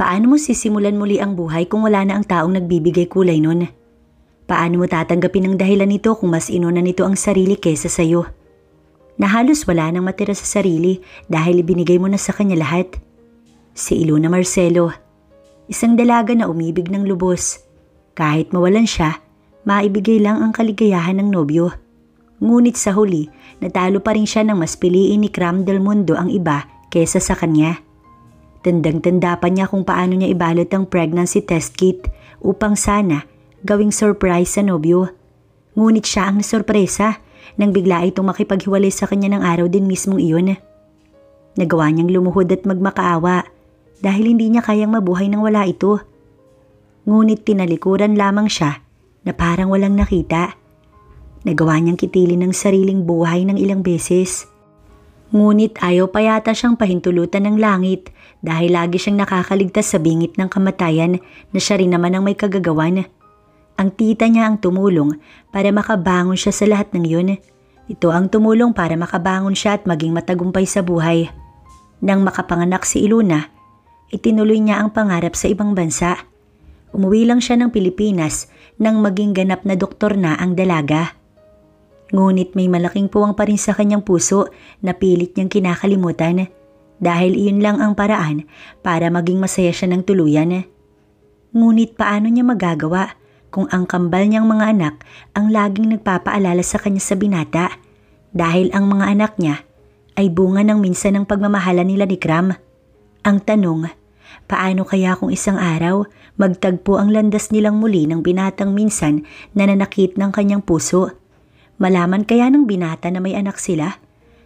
Paano mo sisimulan muli ang buhay kung wala na ang taong nagbibigay kulay nun? Paano mo tatanggapin ang dahilan nito kung mas inuna nito ang sarili kesa sa'yo? Na halos wala nang matira sa sarili dahil ibinigay mo na sa kanya lahat. Si Ilona Marcelo, isang dalaga na umibig ng lubos. Kahit mawalan siya, maibigay lang ang kaligayahan ng nobyo. Ngunit sa huli, natalo pa rin siya nang mas piliin ni Cram Del Mundo ang iba kesa sa kanya. Tandang-tanda pa niya kung paano niya ibalot ang pregnancy test kit upang sana gawing surprise sa nobyo. Ngunit siya ang nasorpresa nang bigla itong makipaghiwalay sa kanya ng araw din mismong iyon. Nagawa niyang lumuhod at magmakaawa dahil hindi niya kayang mabuhay nang wala ito. Ngunit tinalikuran lamang siya na parang walang nakita. Nagawa niyang kitilin ng sariling buhay ng ilang beses. Ngunit ayaw pa yata siyang pahintulutan ng langit dahil lagi siyang nakakaligtas sa bingit ng kamatayan na siya rin naman ang may kagagawan. Ang tita niya ang tumulong para makabangon siya sa lahat ng yun. Ito ang tumulong para makabangon siya at maging matagumpay sa buhay. Nang makapanganak si Ilona, itinuloy niya ang pangarap sa ibang bansa. Umuwi lang siya ng Pilipinas nang maging ganap na doktor na ang dalaga. Ngunit may malaking puwang pa rin sa kanyang puso na pilit niyang kinakalimutan dahil iyon lang ang paraan para maging masaya siya ng tuluyan. Ngunit paano niya magagawa kung ang kambal niyang mga anak ang laging nagpapaalala sa kanya sa binata dahil ang mga anak niya ay bunga ng minsan ng pagmamahala nila ni Cram? Ang tanong, paano kaya kung isang araw magtagpo ang landas nilang muli ng binatang minsan na nanakit ng kanyang puso? Malaman kaya ng binata na may anak sila?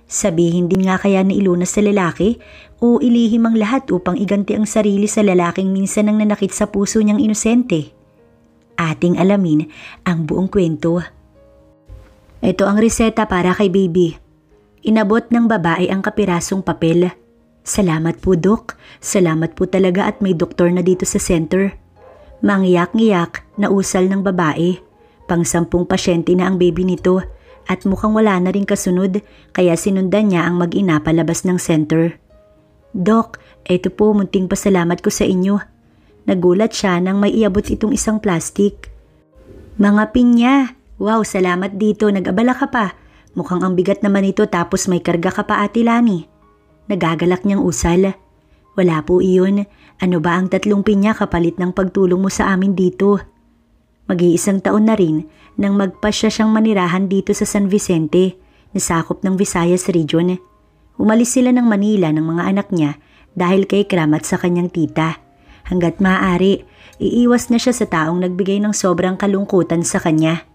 Sabihin din nga kaya ni Ilona sa lalaki o ilihim ang lahat upang iganti ang sarili sa lalaking minsan nang nanakit sa puso niyang inosente? Ating alamin ang buong kwento. Ito ang reseta para kay baby. Inabot ng babae ang kapirasong papel. Salamat po, Dok. Salamat po talaga at may doktor na dito sa center. Mangyak-ngiyak na usal ng babae. Pang-10 pasyente na ang baby nito at mukhang wala na rin kasunod kaya sinundan niya ang mag-ina palabas ng center. Dok, eto po munting pasalamat ko sa inyo. Nagulat siya nang may iabot itong isang plastic. Mga pinya! Wow, salamat dito. Nag-abala ka pa. Mukhang ang bigat naman ito tapos may karga ka pa, Ate Lani. Nagagalak niyang usal. Wala po iyon. Ano ba ang 3 pinya kapalit ng pagtulong mo sa amin dito? Mag-iisang taon na rin nang magpasya siyang manirahan dito sa San Vicente, nasakop ng Visayas Region. Umalis sila ng Manila ng mga anak niya dahil kay Cram at sa kanyang tita. Hanggat maaari, iiwas na siya sa taong nagbigay ng sobrang kalungkutan sa kanya.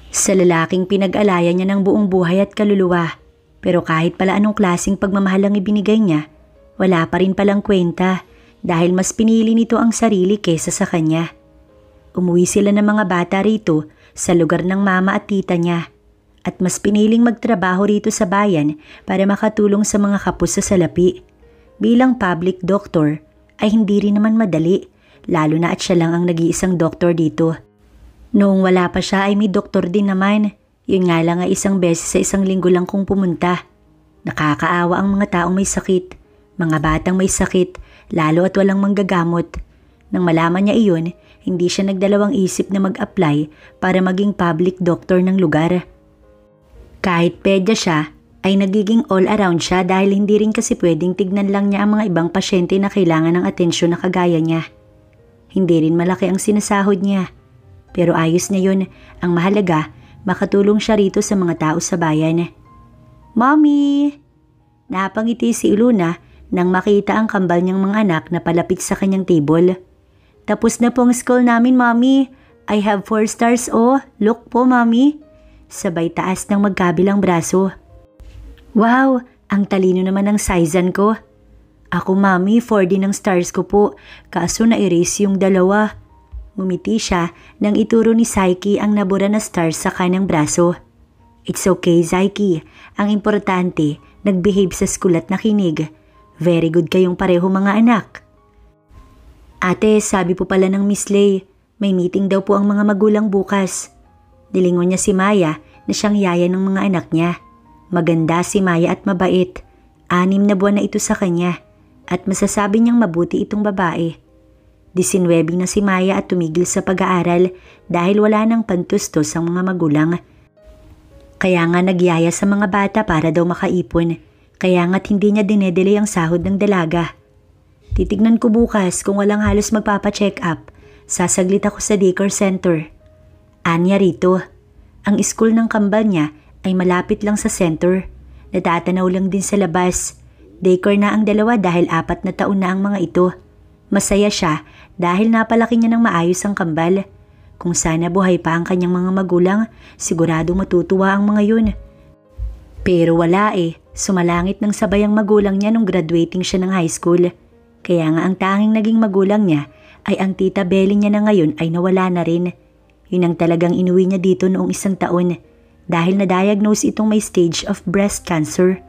Sa lalaking pinag-alaya niya ng buong buhay at kaluluwa. Pero kahit pala anong klaseng pagmamahal ang ibinigay niya, wala pa rin palang kwenta dahil mas pinili nito ang sarili kesa sa kanya. Umuwi sila ng mga bata rito sa lugar ng mama at tita niya at mas piniling magtrabaho rito sa bayan para makatulong sa mga kapos sa salapi. Bilang public doctor ay hindi rin naman madali, lalo na at siya lang ang nag-iisang doktor dito. Noong wala pa siya ay may doktor din naman. Yun nga lang ay isang beses sa isang linggo lang kung pumunta. Nakakaawa ang mga taong may sakit, mga batang may sakit, lalo at walang manggagamot. Nang malaman niya iyon, hindi siya nagdalawang isip na mag-apply para maging public doctor ng lugar. Kahit pedya siya, ay nagiging all-around siya dahil hindi rin kasi pwedeng tignan lang niya ang mga ibang pasyente na kailangan ng atensyon na kagaya niya. Hindi rin malaki ang sinasahod niya. Pero ayos na yun, ang mahalaga, makatulong siya rito sa mga tao sa bayan. Mommy! Napangiti si Ilona nang makita ang kambal niyang mga anak na palapit sa kanyang table. Tapos na po ang school namin, Mommy. I have 4 stars, oh. Look po, Mommy. Sabay taas ng magkabilang braso. Wow, ang talino naman ng sizan ko. Ako, Mommy, 4 din ang stars ko po. Kaso na-erase yung 2. Ngumiti siya nang ituro ni Saiki ang nabura na stars sa kanyang braso. It's okay, Saiki. Ang importante, nag-behave sa school at nakinig. Very good kayong pareho mga anak. Ate, sabi po pala ng Miss Lay, may meeting daw po ang mga magulang bukas. Nilingon niya si Maya na siyang yaya ng mga anak niya. Maganda si Maya at mabait. 6 na buwan na ito sa kanya. at masasabi niyang mabuti itong babae. 19 na si Maya at tumigil sa pag-aaral dahil wala nang pantustos ang mga magulang. Kaya nga nagyaya sa mga bata para daw makaipon, kaya nga't hindi niya dinedelay ang sahod ng dalaga. Titignan ko bukas kung walang halos magpapacheck up, sasaglit ako sa daycare center. Anya rito, ang school ng kambal niya ay malapit lang sa center. Natatanaw lang din sa labas. Daycare na ang dalawa dahil 4 na taon na ang mga ito. Masaya siya dahil napalaki niya ng maayos ang kambal. Kung sana buhay pa ang kanyang mga magulang, sigurado matutuwa ang mga yun. Pero wala sumalangit ng sabay ang magulang niya nung graduating siya ng high school. Kaya nga ang tanging naging magulang niya ay ang tita Belly niya na ngayon ay nawala na rin. Yun ang talagang inuwi niya dito noong 1 taon dahil na-diagnose itong may stage of breast cancer.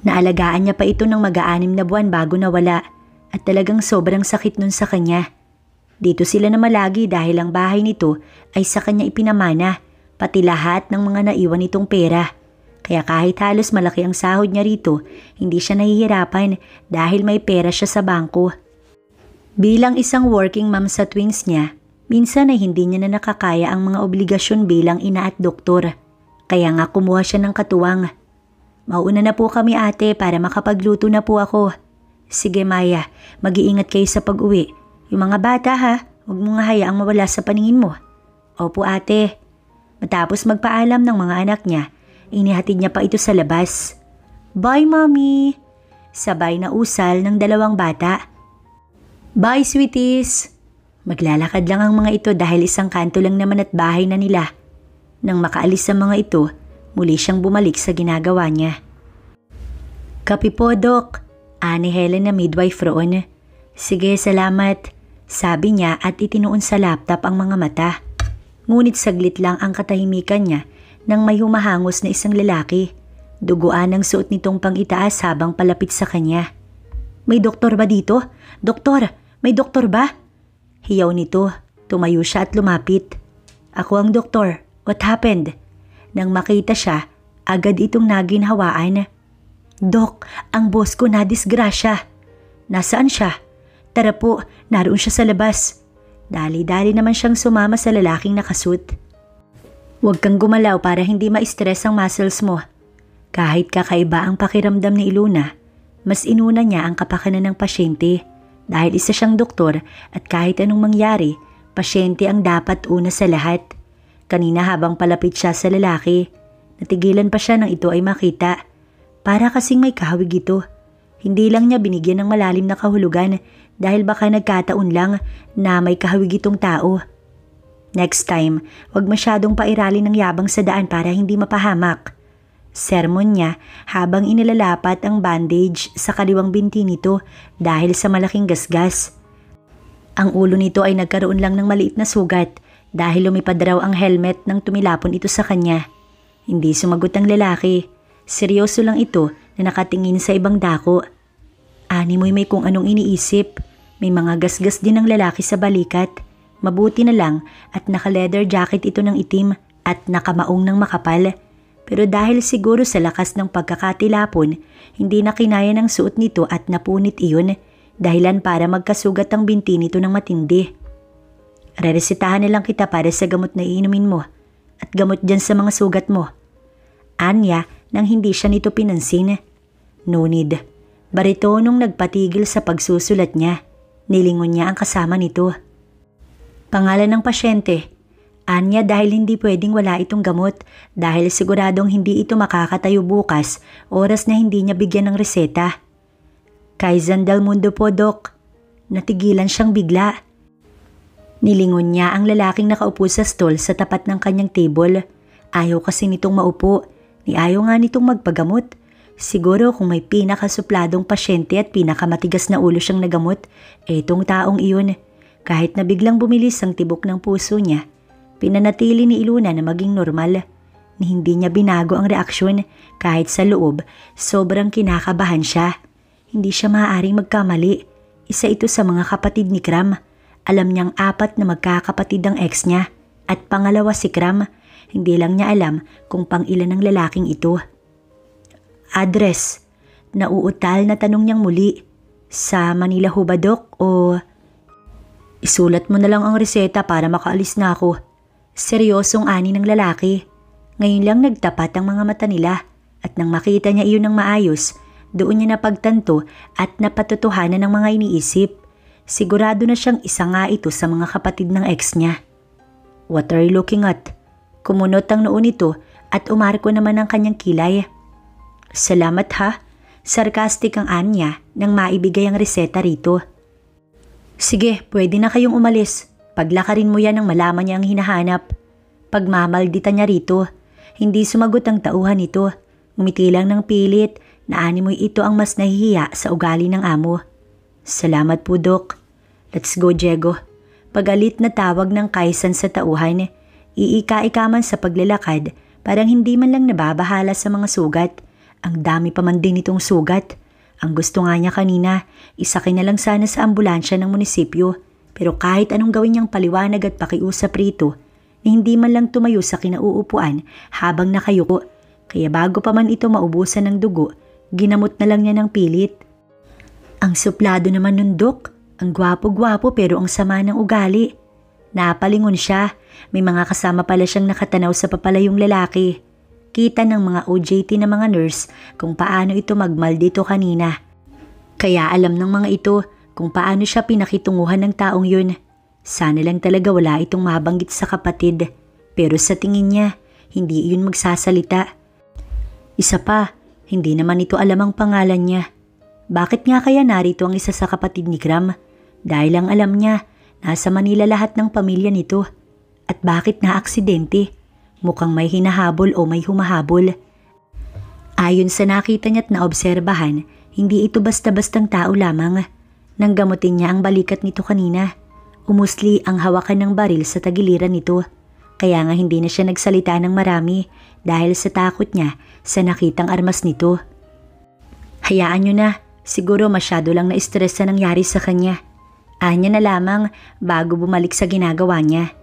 Naalagaan niya pa ito ng mag-6 na buwan bago nawala at talagang sobrang sakit nun sa kanya. Dito sila na malagi dahil ang bahay nito ay sa kanya ipinamana, pati lahat ng mga naiwan nitong pera. Kaya kahit halos malaki ang sahod niya rito, hindi siya nahihirapan dahil may pera siya sa bangko. Bilang isang working mom sa twins niya, minsan ay hindi niya na nakakaya ang mga obligasyon bilang ina at doktor. Kaya nga kumuha siya ng katuwang. Mauna na po kami ate para makapagluto na po ako. Sige Maya, mag-iingat kayo sa pag-uwi. Yung mga bata ha, huwag mo nga hayaang mawala sa paningin mo. Opo ate. Matapos magpaalam ng mga anak niya, inihatid niya pa ito sa labas. Bye mommy! Sabay na usal ng 2 bata. Bye sweeties! Maglalakad lang ang mga ito dahil isang kanto lang naman at bahay na nila. Nang makaalis sa mga ito, muli siyang bumalik sa ginagawa niya. Kape po, Dok. Ani Helen na midwife roon. Sige, salamat. Sabi niya at itinuon sa laptop ang mga mata. Ngunit saglit lang ang katahimikan niya nang may humahangos na isang lalaki. Duguan ang suot nitong pang-itaas habang palapit sa kanya. May doktor ba dito? Doktor, may doktor ba? Hiyaw nito. Tumayo siya at lumapit. Ako ang doktor. What happened? Nang makita siya, agad itong naginhawaan. Dok, ang boss ko nadisgrasya. Nasaan siya? Tara po, naroon siya sa labas. Dali-dali naman siyang sumama sa lalaking nakasuit. Huwag kang gumalaw para hindi ma-stress ang muscles mo. Kahit kakaiba ang pakiramdam ni Iluna, mas inuna niya ang kapakanan ng pasyente dahil isa siyang doktor at kahit anong mangyari, pasyente ang dapat una sa lahat. Kanina habang palapit siya sa lalaki, natigilan pa siya nang ito ay makita. Para kasing may kahawig ito. Hindi lang niya binigyan ng malalim na kahulugan dahil baka nagkataon lang na may kahawig itong tao. Next time, wag masyadong pairali ng yabang sa daan para hindi mapahamak. Sermon niya habang inilalapat ang bandage sa kaliwang binti nito dahil sa malaking gasgas. Ang ulo nito ay nagkaroon lang ng maliit na sugat dahil lumipad raw ang helmet nang tumilapon ito sa kanya. Hindi sumagot ang lalaki. Seryoso lang ito na nakatingin sa ibang dako. Animoy may kung anong iniisip. May mga gasgas din ng lalaki sa balikat. Mabuti na lang at naka-leather jacket ito ng itim at nakamaong ng makapal. Pero dahil siguro sa lakas ng pagkakatilapon, hindi na kinaya ng suot nito at napunit iyon, dahilan para magkasugat ang binti nito ng matindi. Reresetahan na lang kita para sa gamot na iinumin mo at gamot dyan sa mga sugat mo. Anya nang hindi siya nito pinansin. No need. Baritonong nagpatigil sa pagsusulat niya. Nilingon niya ang kasama nito. Pangalan ng pasyente. Anya dahil hindi pwedeng wala itong gamot dahil siguradong hindi ito makakatayo bukas oras na hindi niya bigyan ng reseta. Kaizan Del Mundo po, Dok. Natigilan siyang bigla. Nilingon niya ang lalaking nakaupo sa stall sa tapat ng kanyang table. Ayaw kasi nitong maupo. Ayaw nga nitong magpagamot. Siguro kung may pinakasupladong pasyente at pinakamatigas na ulo siyang nagamot, etong taong iyon. Kahit na biglang bumilis ang tibok ng puso niya, pinanatili ni Iluna na maging normal. Ni hindi niya binago ang reaksyon kahit sa loob, sobrang kinakabahan siya. Hindi siya maaaring magkamali. Isa ito sa mga kapatid ni Kram. Alam niyang 4 na magkakapatid ang ex niya at pangalawa si Kram. Hindi lang niya alam kung pang-ilan ang lalaking ito. Address. Nauutal na tanong niyang muli. Sa Manila ho ba, Dok? O isulat mo na lang ang reseta para makaalis na ako. Seryosong ani ng lalaki. Ngayon lang nagtapat ang mga mata nila at nang makita niya iyon ng maayos, doon niya napagtanto at napatotohanan ng mga iniisip. Sigurado na siyang isa nga ito sa mga kapatid ng ex niya. What are you looking at? Kumunot ang noo nito at umarko naman ang kanyang kilay. Salamat ha. Sarcastic ang anya nang maibigay ang reseta rito. Sige, pwede na kayong umalis. Paglakarin mo yan nang malaman niya ang hinahanap. Pagmamaldita niya rito. Hindi sumagot ang tauhan nito. Umiti lang ng pilit na animoy ito ang mas nahihiya sa ugali ng amo. Salamat po, Dok. Let's go, Diego. Pagalit na tawag ng Kaisan sa tauhan, iika-ika man sa paglalakad, parang hindi man lang nababahala sa mga sugat. Ang dami pa man din itong sugat. Ang gusto nga niya kanina, isakay na lang sana sa ambulansya ng munisipyo. Pero kahit anong gawin niyang paliwanag at pakiusap rito, na hindi man lang tumayo sa kinauupuan habang nakayuko. Kaya bago pa man ito maubusan ng dugo, ginamot na lang niya ng pilit. Ang suplado naman nun, Dok. Ang gwapo-gwapo pero ang sama ng ugali. Napalingon siya. May mga kasama pala siyang nakatanaw sa papalayong lalaki. Kita ng mga OJT na mga nurse kung paano ito magmaldito kanina. Kaya alam ng mga ito kung paano siya pinakitunguhan ng taong yun. Sana lang talaga wala itong mabanggit sa kapatid. Pero sa tingin niya, hindi iyon magsasalita. Isa pa, hindi naman ito alam ang pangalan niya. Bakit nga kaya narito ang isa sa kapatid ni Kram? Dahil ang alam niya, nasa Manila lahat ng pamilya nito. At bakit na aksidente? Mukhang may hinahabol o may humahabol. Ayon sa nakita niya at naobserbahan, hindi ito basta-bastang tao lamang. Nang gamutin niya ang balikat nito kanina, umusli ang hawakan ng baril sa tagiliran nito. Kaya nga hindi na siya nagsalita ng marami dahil sa takot niya sa nakitang armas nito. Hayaan niyo na, siguro masyado lang na-stress sa nangyari sa kanya. Anya na lamang bago bumalik sa ginagawa niya.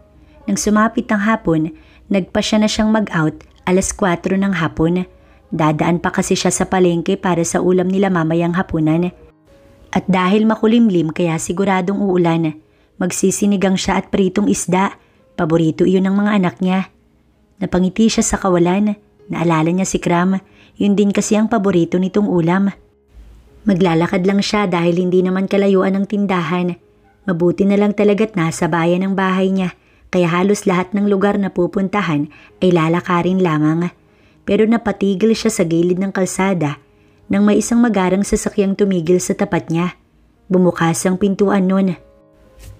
Nang sumapit ang hapon, nagpasya na siyang mag-out 4:00 ng hapon. Dadaan pa kasi siya sa palengke para sa ulam nila mamayang hapunan. At dahil makulimlim kaya siguradong uulan, magsisinigang siya at pritong isda. Paborito iyon ng mga anak niya. Napangiti siya sa kawalan. Naalala niya si Kram. Yun din kasi ang paborito nitong ulam. Maglalakad lang siya dahil hindi naman kalayuan ng tindahan. Mabuti na lang talaga't nasa bayan ng bahay niya. Kaya halos lahat ng lugar na pupuntahan ay lalakarin lamang. Pero napatigil siya sa gilid ng kalsada nang may isang magarang sasakyang tumigil sa tapat niya. Bumukas ang pintuan nun.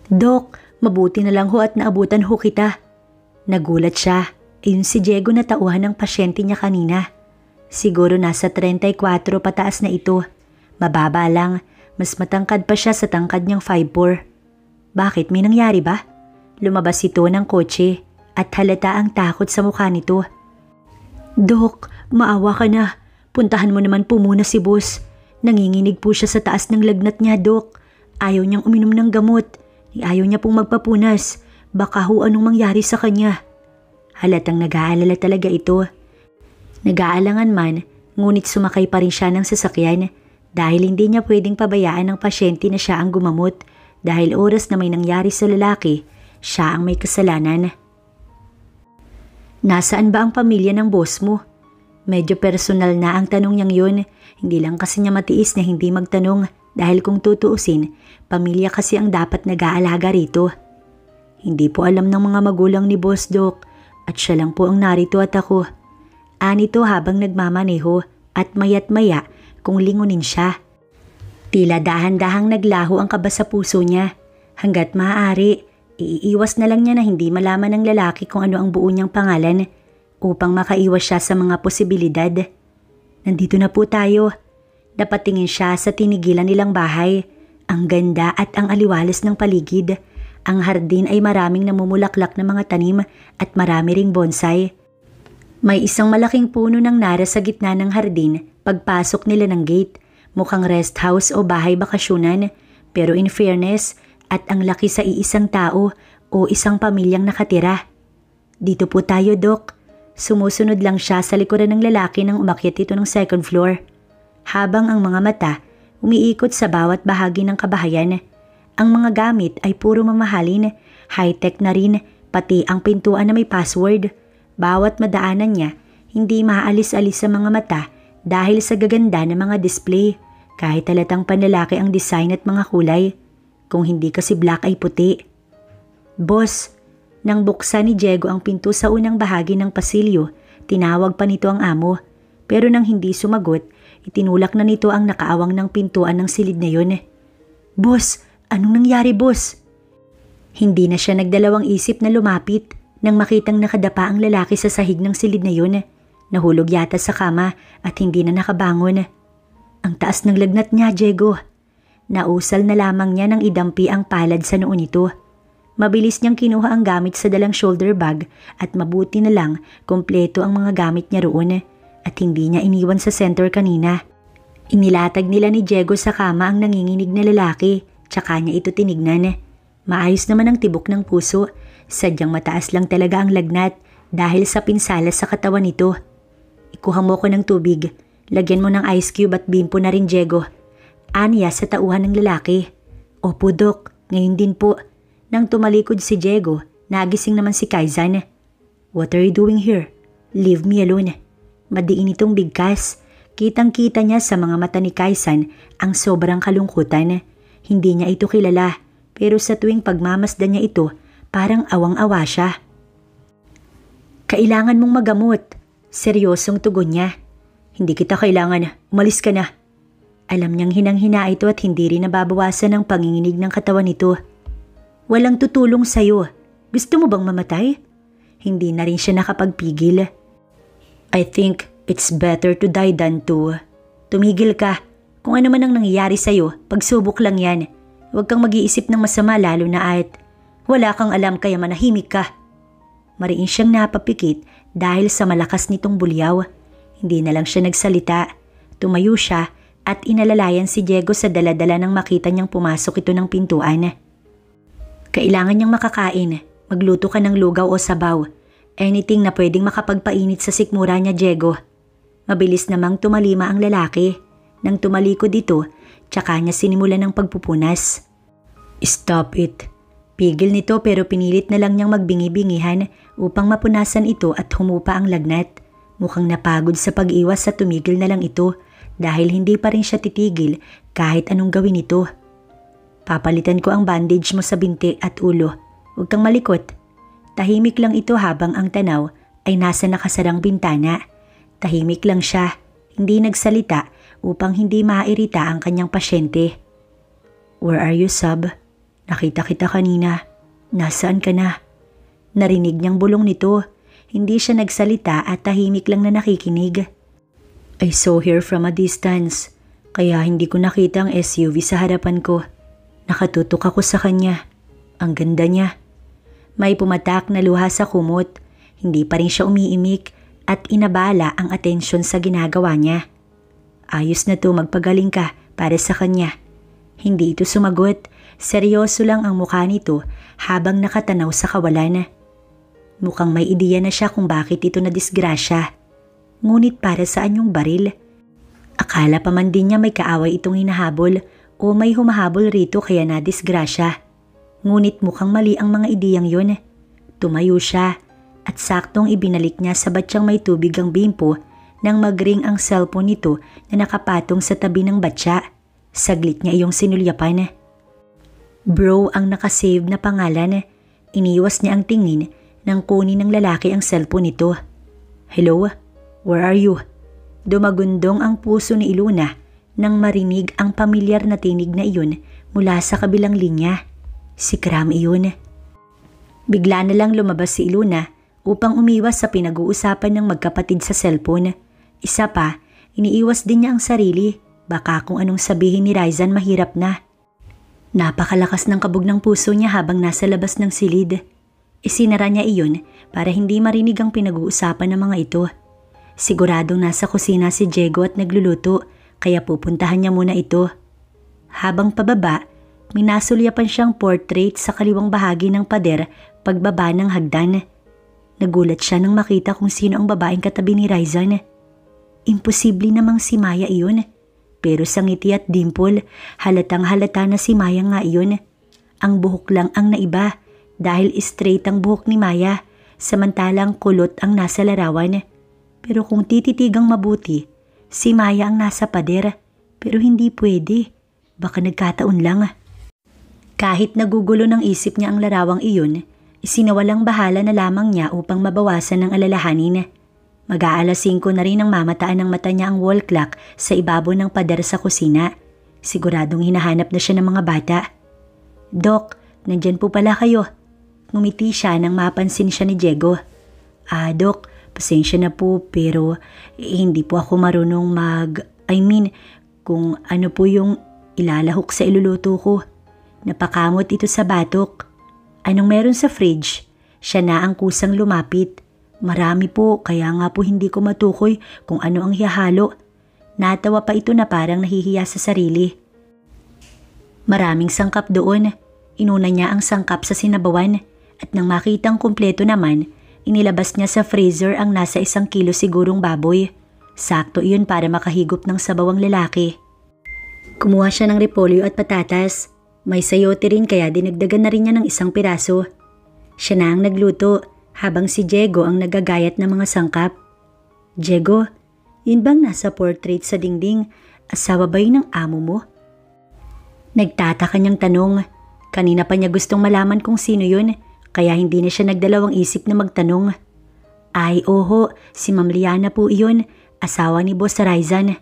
Dok, mabuti na lang ho at naabutan ho kita. Nagulat siya. Ayun si Diego na tauhan ng pasyente niya kanina. Siguro nasa 34 pataas na ito. Mababa lang, mas matangkad pa siya sa tangkad niyang 5'4". Bakit, may nangyari ba? Lumabas ito ng kotse at halata ang takot sa mukha nito. Dok, maawa ka na. Puntahan mo naman po muna si boss. Nanginginig po siya sa taas ng lagnat niya, Dok. Ayaw niyang uminom ng gamot. Ayaw niya pong magpapunas. Baka ho anong mangyari sa kanya. Halatang nag-aalala talaga ito. Nag-aalangan man, ngunit sumakay pa rin siya ng sasakyan dahil hindi niya pwedeng pabayaan ng pasyente na siya ang gumamot dahil oras na may nangyari sa lalaki, siya ang may kasalanan. Nasaan ba ang pamilya ng boss mo? Medyo personal na ang tanong niyang yun. Hindi lang kasi niya matiis na hindi magtanong dahil kung tutuusin, pamilya kasi ang dapat nag-aalaga rito. Hindi po alam ng mga magulang ni Boss Doc at siya lang po ang narito at ako. Anito habang nagmamaneho at mayat maya kung lingunin siya. Tila dahan-dahang naglaho ang kaba sa puso niya. Hanggat maaari, iiwas na lang niya na hindi malaman ng lalaki kung ano ang buo niyang pangalan upang makaiwas siya sa mga posibilidad. Nandito na po tayo. Napatingin siya sa tinigilan nilang bahay. Ang ganda at ang aliwalas ng paligid. Ang hardin ay maraming namumulaklak na mga tanim at marami ring bonsai. May isang malaking puno ng nara sa gitna ng hardin pagpasok nila ng gate. Mukhang rest house o bahay bakasyonan, pero in fairness at ang laki sa iisang tao o isang pamilyang nakatira. Dito po tayo, Doc. Sumusunod lang siya sa likuran ng lalaki nang umakyat ito ng second floor. Habang ang mga mata, umiikot sa bawat bahagi ng kabahayan. Ang mga gamit ay puro mamahalin, high-tech na rin, pati ang pintuan na may password. Bawat madaanan niya, hindi maalis-alis sa mga mata dahil sa gaganda ng mga display. Kahit halatang panlalaki ang design at mga kulay. Kung hindi kasi black ay puti. Boss, nang buksan ni Diego ang pinto sa unang bahagi ng pasilyo, tinawag pa nito ang amo. Pero nang hindi sumagot, itinulak na nito ang nakaawang ng pintuan ng silid na yun. Boss, anong nangyari boss? Hindi na siya nagdalawang isip na lumapit nang makitang nakadapa ang lalaki sa sahig ng silid na yun. Nahulog yata sa kama at hindi na nakabangon. Ang taas ng lagnat niya, Diego. Nausal na lamang niya nang idampi ang palad sa noo nito. Mabilis niyang kinuha ang gamit sa dalang shoulder bag at mabuti na lang kompleto ang mga gamit niya roon at hindi niya iniwan sa center kanina. Inilatag nila ni Diego sa kama ang nanginginig na lalaki, tsaka niya ito tinignan. Maayos naman ang tibok ng puso, sadyang mataas lang talaga ang lagnat dahil sa pinsala sa katawan nito. Ikuha mo ko ng tubig. Lagyan mo ng ice cube at bimpo na rin, Diego. Aniya sa tauhan ng lalaki. Opo, Dok. Ngayon din po. Nang tumalikod si Diego, nagising naman si Kaizan. What are you doing here? Leave me alone. Madiin itong bigkas. Kitang-kita niya sa mga mata ni Kaizan ang sobrang kalungkutan. Hindi niya ito kilala, pero sa tuwing pagmamasdan niya ito, parang awang-awa siya. Kailangan mong magamot. Seryosong tugon niya. Hindi kita kailangan. Umalis ka na. Alam niyang hinang-hina ito at hindi rin nababawasan ang panginginig ng katawan nito. Walang tutulong sa'yo. Gusto mo bang mamatay? Hindi na rin siya nakapagpigil. I think it's better to die than to. Tumigil ka. Kung ano man ang nangyayari sa'yo, pagsubok lang yan. Huwag kang mag-iisip ng masama lalo na at wala kang alam kaya manahimik ka. Mariin siyang napapikit dahil sa malakas nitong bulyaw. Hindi na lang siya nagsalita. Tumayo siya at inalalayan si Diego sa daladala nang makita niyang pumasok ito ng pintuan. Kailangan niyang makakain. Magluto ka ng lugaw o sabaw. Anything na pwedeng makapagpainit sa sikmura niya, Diego. Mabilis namang tumalima ang lalaki. Nang tumalikod ito, tsaka niya sinimulan ng pagpupunas. Stop it. Pigil nito pero pinilit na lang niyang magbingi-bingihan upang mapunasan ito at humupa ang lagnat. Mukhang napagod sa pag-iwas sa tumigil na lang ito dahil hindi pa rin siya titigil kahit anong gawin ito. Papalitan ko ang bandage mo sa binti at ulo. Huwag kang malikot. Tahimik lang ito habang ang tanaw ay nasa nakasarang bintana. Tahimik lang siya, hindi nagsalita upang hindi mairita ang kanyang pasyente. Where are you, Sab? Nakita kita kanina. Nasaan ka na? Narinig niyang bulong nito. Hindi siya nagsalita at tahimik lang na nakikinig. I saw her from a distance, kaya hindi ko nakita ang SUV sa harapan ko. Nakatutok ako sa kanya. Ang ganda niya. May pumatak na luha sa kumot. Hindi pa rin siya umiimik at inabala ang atensyon sa ginagawa niya. Ayos na to, magpagaling ka para sa kanya. Hindi ito sumagot. Seryoso lang ang mukha nito habang nakatanaw sa kawalan. Mukhang may ideya na siya kung bakit ito nadisgrasya. Ngunit para saan yung baril? Akala pa man din niya may kaaway itong hinahabol o may humahabol rito kaya nadisgrasya. Ngunit mukhang mali ang mga ideyang yun. Tumayo siya at saktong ibinalik niya sa batyang may tubig ang bimpo nang magring ang cellphone nito na nakapatong sa tabi ng batya. Saglit niya iyong sinulyapan. Bro ang nakasave na pangalan. Iniwas niya ang tingin nang kunin ng lalaki ang cellphone nito. Hello? Where are you? Dumagundong ang puso ni Ilona nang marinig ang pamilyar na tinig na iyon mula sa kabilang linya. Si Kram iyon. Bigla na lang lumabas si Ilona upang umiwas sa pinag-uusapan ng magkapatid sa cellphone. Isa pa, iniiwas din niya ang sarili. Baka kung anong sabihin ni Raizan mahirap na. Napakalakas ng kabog ng puso niya habang nasa labas ng silid. Isinara niya iyon para hindi marinig ang pinag-uusapan ng mga ito. Siguradong nasa kusina si Diego at nagluluto kaya pupuntahan niya muna ito. Habang pababa, minasulyapan siyang portrait sa kaliwang bahagi ng pader pagbaba ng hagdan. Nagulat siya nang makita kung sino ang babaeng katabi ni Raizan. Imposible namang si Maya iyon. Pero sa ngiti at dimple, halatang halata na si Maya nga iyon. Ang buhok lang ang naiba dahil straight ang buhok ni Maya, samantalang kulot ang nasa larawan. Pero kung tititigang mabuti, si Maya ang nasa pader. Pero hindi pwede, baka nagkataon lang. Kahit nagugulo ng isip niya ang larawang iyon, isinawalang bahala na lamang niya upang mabawasan ng alalahanin. Mag-aalas 5 na rin ang mamataan ng mata niya ang wall clock sa ibabaw ng pader sa kusina. Siguradong hinahanap na siya ng mga bata. "Dok, nandyan po pala kayo." Ngumiti siya nang mapansin siya ni Diego. Dok, pasensya na po pero hindi po ako marunong kung ano po yung ilalahok sa iluluto ko. Napakamot ito sa batok. Anong meron sa fridge? Siya na ang kusang lumapit. Marami po, kaya nga po hindi ko matukoy kung ano ang hihalo. Natawa pa ito na parang nahihiya sa sarili. Maraming sangkap doon. Inuna niya ang sangkap sa sinabawan at nang makitang kumpleto naman, inilabas niya sa freezer ang nasa 1 kilo sigurong baboy. Sakto iyon para makahigop ng sabaw ang lalaki. Kumuha siya ng repolyo at patatas. May sayote rin kaya dinagdagan na rin niya ng 1 piraso. Siya na ang nagluto habang si Diego ang nagagayat ng mga sangkap. "Diego, yun bang nasa portrait sa dingding? Asawa ba yun ng amo mo?" Nagtataka niyang tanong. Kanina pa niya gustong malaman kung sino yun, kaya hindi na siya nagdalawang isip na magtanong. "Ay, oho, si Ma'am Liana po iyon, asawa ni Boss Raizan."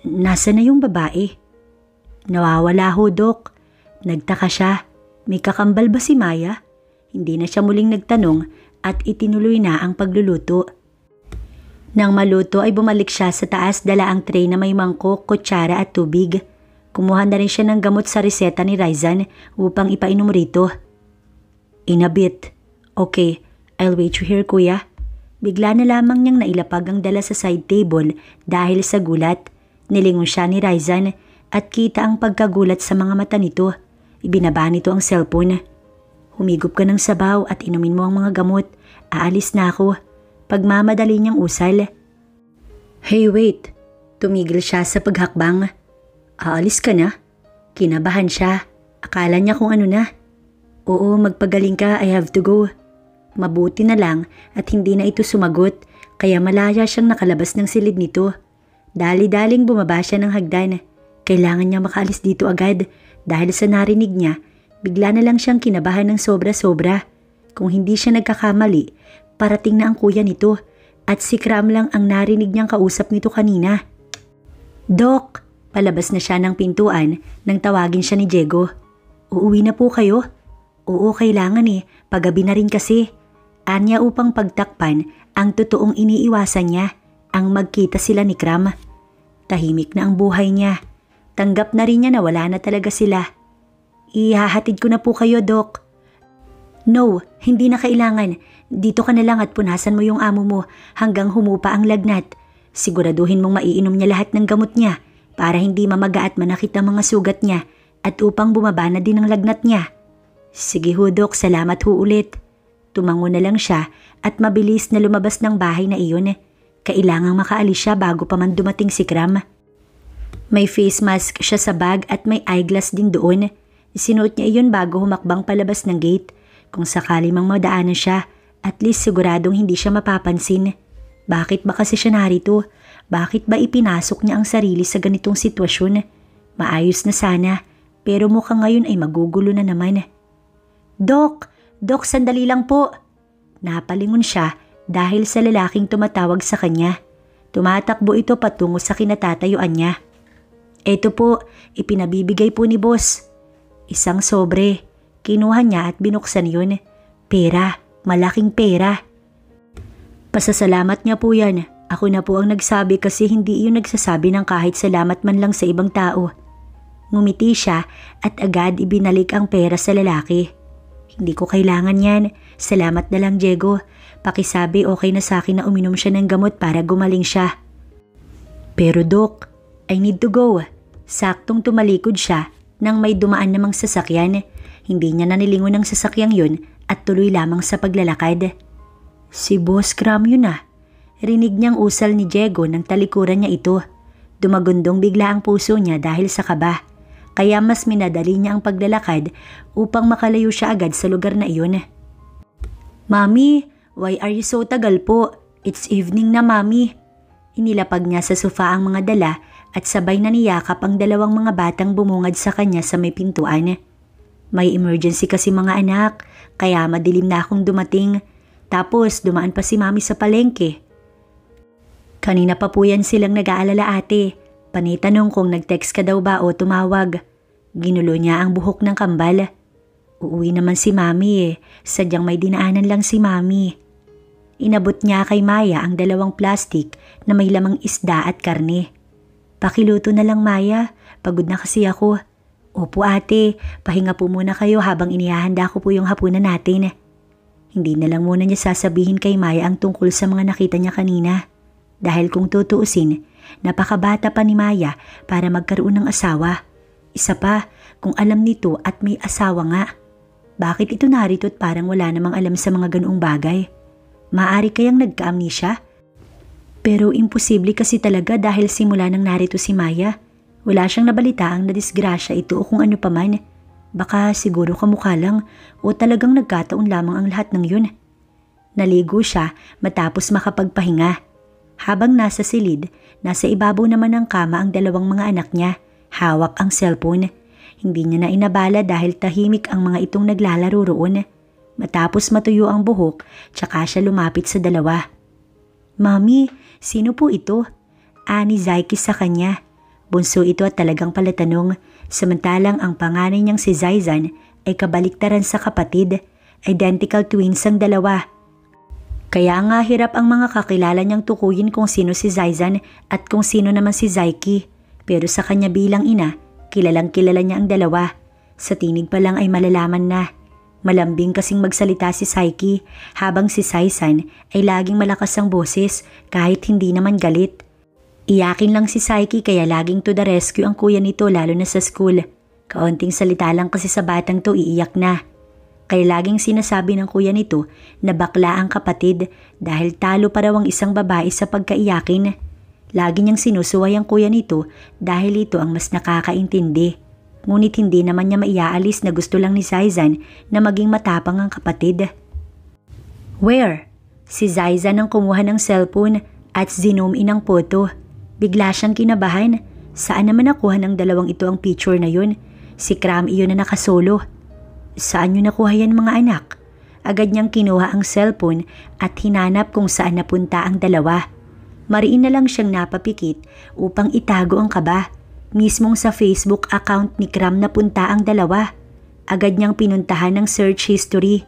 "Nasa na yung babae?" "Nawawala ho, Dok." Nagtaka siya. May kakambal ba si Maya? Hindi na siya muling nagtanong at itinuloy na ang pagluluto. Nang maluto ay bumalik siya sa taas, dala ang tray na may mangkok, kutsara at tubig. Kumuha na rin siya ng gamot sa reseta ni Raizan upang ipainom rito. "In a bit." "Okay, I'll wait you here, kuya." Bigla na lamang niyang nailapag ang dala sa side table dahil sa gulat. Nilingon siya ni Raizan at kita ang pagkagulat sa mga mata nito. Ibinaba nito ang cellphone. "Humigop ka ng sabaw at inumin mo ang mga gamot. Aalis na ako." Pagmamadali niyang usal. "Hey, wait." Tumigil siya sa paghakbang. "Aalis ka na?" Kinabahan siya. Akala niya kung ano na. "Oo, magpagaling ka, I have to go." Mabuti na lang at hindi na ito sumagot, kaya malaya siyang nakalabas ng silid nito. Dali-daling bumaba siya ng hagdan. Kailangan niya makaalis dito agad dahil sa narinig niya, bigla na lang siyang kinabahan ng sobra-sobra. Kung hindi siya nagkakamali, parating na ang kuya nito at si Kram lang ang narinig niyang kausap nito kanina. "Dok!" Palabas na siya ng pintuan nang tawagin siya ni Diego. "Uuwi na po kayo?" "Oo, kailangan paggabi na rin kasi." Anya upang pagtakpan ang totoong iniiwasan niya, ang magkita sila ni Kram. Tahimik na ang buhay niya. Tanggap na rin niya na wala na talaga sila. "Ihahatid ko na po kayo, Dok." "No, hindi na kailangan. Dito ka na lang at punasan mo yung amo mo hanggang humupa ang lagnat. Siguraduhin mong maiinom niya lahat ng gamot niya para hindi mamaga at manakit ang mga sugat niya at upang bumaba na din ang lagnat niya." "Sige ho, Dok, salamat ho ulit." Tumango na lang siya at mabilis na lumabas ng bahay na iyon. Kailangang makaalis siya bago pa man dumating si Kram. May face mask siya sa bag at may eyeglass din doon. Sinuot niya iyon bago humakbang palabas ng gate. Kung sakali mang madaanan siya, at least siguradong hindi siya mapapansin. Bakit ba kasi siya narito? Bakit ba ipinasok niya ang sarili sa ganitong sitwasyon? Maayos na sana, pero mukhang ngayon ay magugulo na naman. "Dok! Dok, sandali lang po." Napalingon siya dahil sa lalaking tumatawag sa kanya. Tumatakbo ito patungo sa kinatatayuan niya. "Eto po, ipinabibigay po ni boss." Isang sobre. Kinuha niya at binuksan yun. Pera, malaking pera. "Pasasalamat niya po yan. Ako na po ang nagsabi kasi hindi iyon nagsasabi ng kahit salamat man lang sa ibang tao." Ngumiti siya at agad ibinalik ang pera sa lalaki. "Hindi ko kailangan yan. Salamat na lang, Diego. Pakisabi okay na sa akin na uminom siya ng gamot para gumaling siya." "Pero Dok, I need to go." Saktong tumalikod siya nang may dumaan namang sasakyan. Hindi niya nanilingon ang sasakyang yun at tuloy lamang sa paglalakad. "Si Boss Kram yun ah." Rinig niyang usal ni Diego nang talikuran niya ito. Dumagundong bigla ang puso niya dahil sa kaba. Kaya mas minadali niya ang paglalakad upang makalayo siya agad sa lugar na iyon. "Mami, why are you so tagal po? It's evening na, Mami." Inilapag niya sa sofa ang mga dala at sabay na niyakap ang dalawang mga batang bumungad sa kanya sa may pintuan. "May emergency kasi mga anak, kaya madilim na akong dumating. Tapos dumaan pa si Mami sa palengke." "Kanina pa po yan silang nag-aalala, ate. Panitanong kung nag-text ka daw ba o tumawag." Ginulo niya ang buhok ng kambal. "Uuwi naman si Mami sadyang may dinaanan lang si Mami." Inabot niya kay Maya ang dalawang plastic na may lamang isda at karne. "Pakiluto na lang, Maya. Pagod na kasi ako." "Opo ate, pahinga po muna kayo habang inihahanda ko po yung hapunan natin." Hindi na lang muna niya sasabihin kay Maya ang tungkol sa mga nakita niya kanina. Dahil kung tutuusin, napakabata pa ni Maya para magkaroon ng asawa. Isa pa, kung alam nito at may asawa nga. Bakit ito narito at parang wala namang alam sa mga ganoong bagay? Maaari kayang nagka-amnesia? Pero imposible kasi talaga dahil simula nang narito si Maya. Wala siyang nabalitaang nadisgrasya ito o kung ano paman. Baka siguro kamukha lang o talagang nagkataon lamang ang lahat ng yun. Naligo siya matapos makapagpahinga. Habang nasa silid, nasa ibabaw naman ng kama ang dalawang mga anak niya. Hawak ang cellphone. Hindi niya na inabala dahil tahimik ang mga itong naglalaro roon. Matapos matuyo ang buhok, tsaka siya lumapit sa dalawa. "Mami, sino po ito?" Ani Zaiki sa kanya. Bunso ito at talagang palatanong, samantalang ang panganay niyang si Zaizan ay kabaliktaran sa kapatid. Identical twins ang dalawa. Kaya nga hirap ang mga kakilala niyang tukuyin kung sino si Zaizan at kung sino naman si Zaiki. Pero sa kanya bilang ina, kilalang kilala niya ang dalawa. Sa tinig pa lang ay malalaman na. Malambing kasing magsalita si Saiki habang si Saisan ay laging malakas ang boses kahit hindi naman galit. Iyakin lang si Saiki kaya laging to the rescue ang kuya nito lalo na sa school. Kaunting salita lang kasi sa batang to iiyak na. Kaya laging sinasabi ng kuya nito na bakla ang kapatid dahil talo pa raw ang isang babae sa pagkaiyakin. Lagi niyang sinusuway ang kuya nito dahil ito ang mas nakakaintindi. Ngunit hindi naman niya maiaalis na gusto lang ni Zaizan na maging matapang ang kapatid. "Where?" Si Zaizan ang kumuha ng cellphone at zoom in ang photo. Bigla siyang kinabahan. Saan naman nakuha ng dalawang ito ang picture na yun? Si Kram iyon na nakasolo. "Saan niyo nakuha yan mga anak?" Agad niyang kinuha ang cellphone at hinanap kung saan napunta ang dalawa. Mariin na lang siyang napapikit upang itago ang kaba. Mismong sa Facebook account ni Kram napunta ang dalawa. Agad niyang pinuntahan ng search history.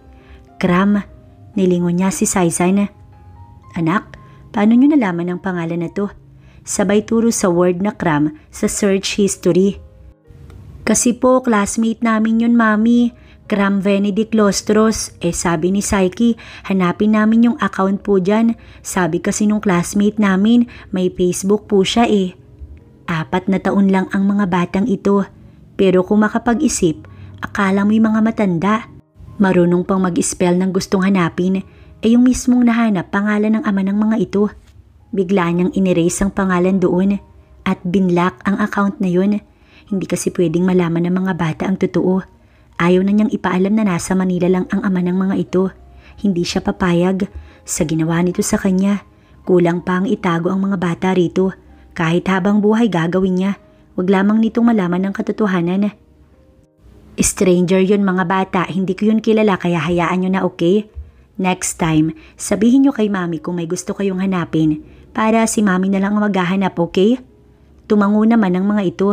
"Kram," nilingon niya si Saizan. "Anak, paano niyo nalaman ang pangalan na to?" Sabay turo sa word na Kram sa search history. "Kasi po classmate namin yun, Mami. Kram Benedict Lostros. Sabi ni Saiki, hanapin namin yung account po dyan. Sabi kasi nung classmate namin, may Facebook po siya 4 na taon lang ang mga batang ito. Pero kung makapag-isip, akala mo'y mga matanda. Marunong pang mag-spell ng gustong hanapin, yung mismong nahanap pangalan ng ama ng mga ito. Bigla niyang inerase ang pangalan doon at binlock ang account na yun. Hindi kasi pwedeng malaman ng mga bata ang totoo. Ayaw na niyang ipaalam na nasa Manila lang ang ama ng mga ito. Hindi siya papayag sa ginawa nito sa kanya. Kulang pa ang itago ang mga bata rito. Kahit habang buhay gagawin niya, wag lamang nitong malaman ng katotohanan. Stranger yun mga bata, hindi ko yun kilala kaya hayaan nyo na, okay? Next time, sabihin nyo kay Mami kung may gusto kayong hanapin para si Mami na lang ang maghahanap, okay? Tumango naman ang mga ito.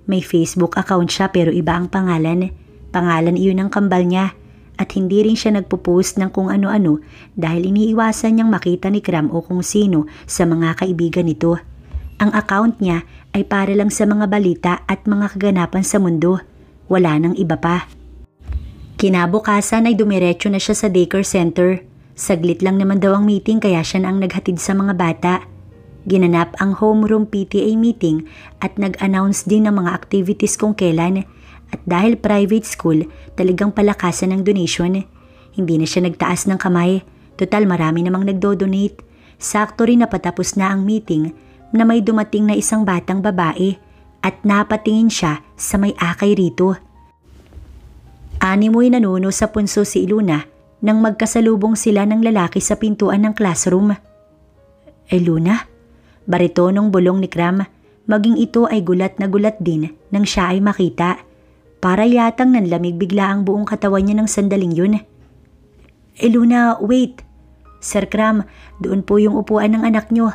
May Facebook account siya pero iba ang pangalan. Pangalan iyon ng kambal niya at hindi rin siya nagpo-post ng kung ano-ano dahil iniiwasan niyang makita ni Kram o kung sino sa mga kaibigan nito. Ang account niya ay para lang sa mga balita at mga kaganapan sa mundo. Wala nang iba pa. Kinabukasan ay dumiretso na siya sa daycare center. Saglit lang naman daw ang meeting kaya siya na ang naghatid sa mga bata. Ginanap ang homeroom PTA meeting at nag-announce din ng mga activities kung kailan. At dahil private school, talagang palakasan ng donation. Hindi na siya nagtaas ng kamay. Total marami namang nagdo-donate. Sakto rin na patapos na ang meeting. na may dumating na isang batang babae at napatingin siya sa may akay rito. Animoy nanuno sa punso si Luna nang magkasalubong sila ng lalaki sa pintuan ng classroom. Luna? Baritonong bulong ni Kram, maging ito ay gulat na gulat din nang siya ay makita. Para yatang nanlamig bigla ang buong katawan niya ng sandaling yun. Luna, wait. Sir Kram, doon po yung upuan ng anak niyo.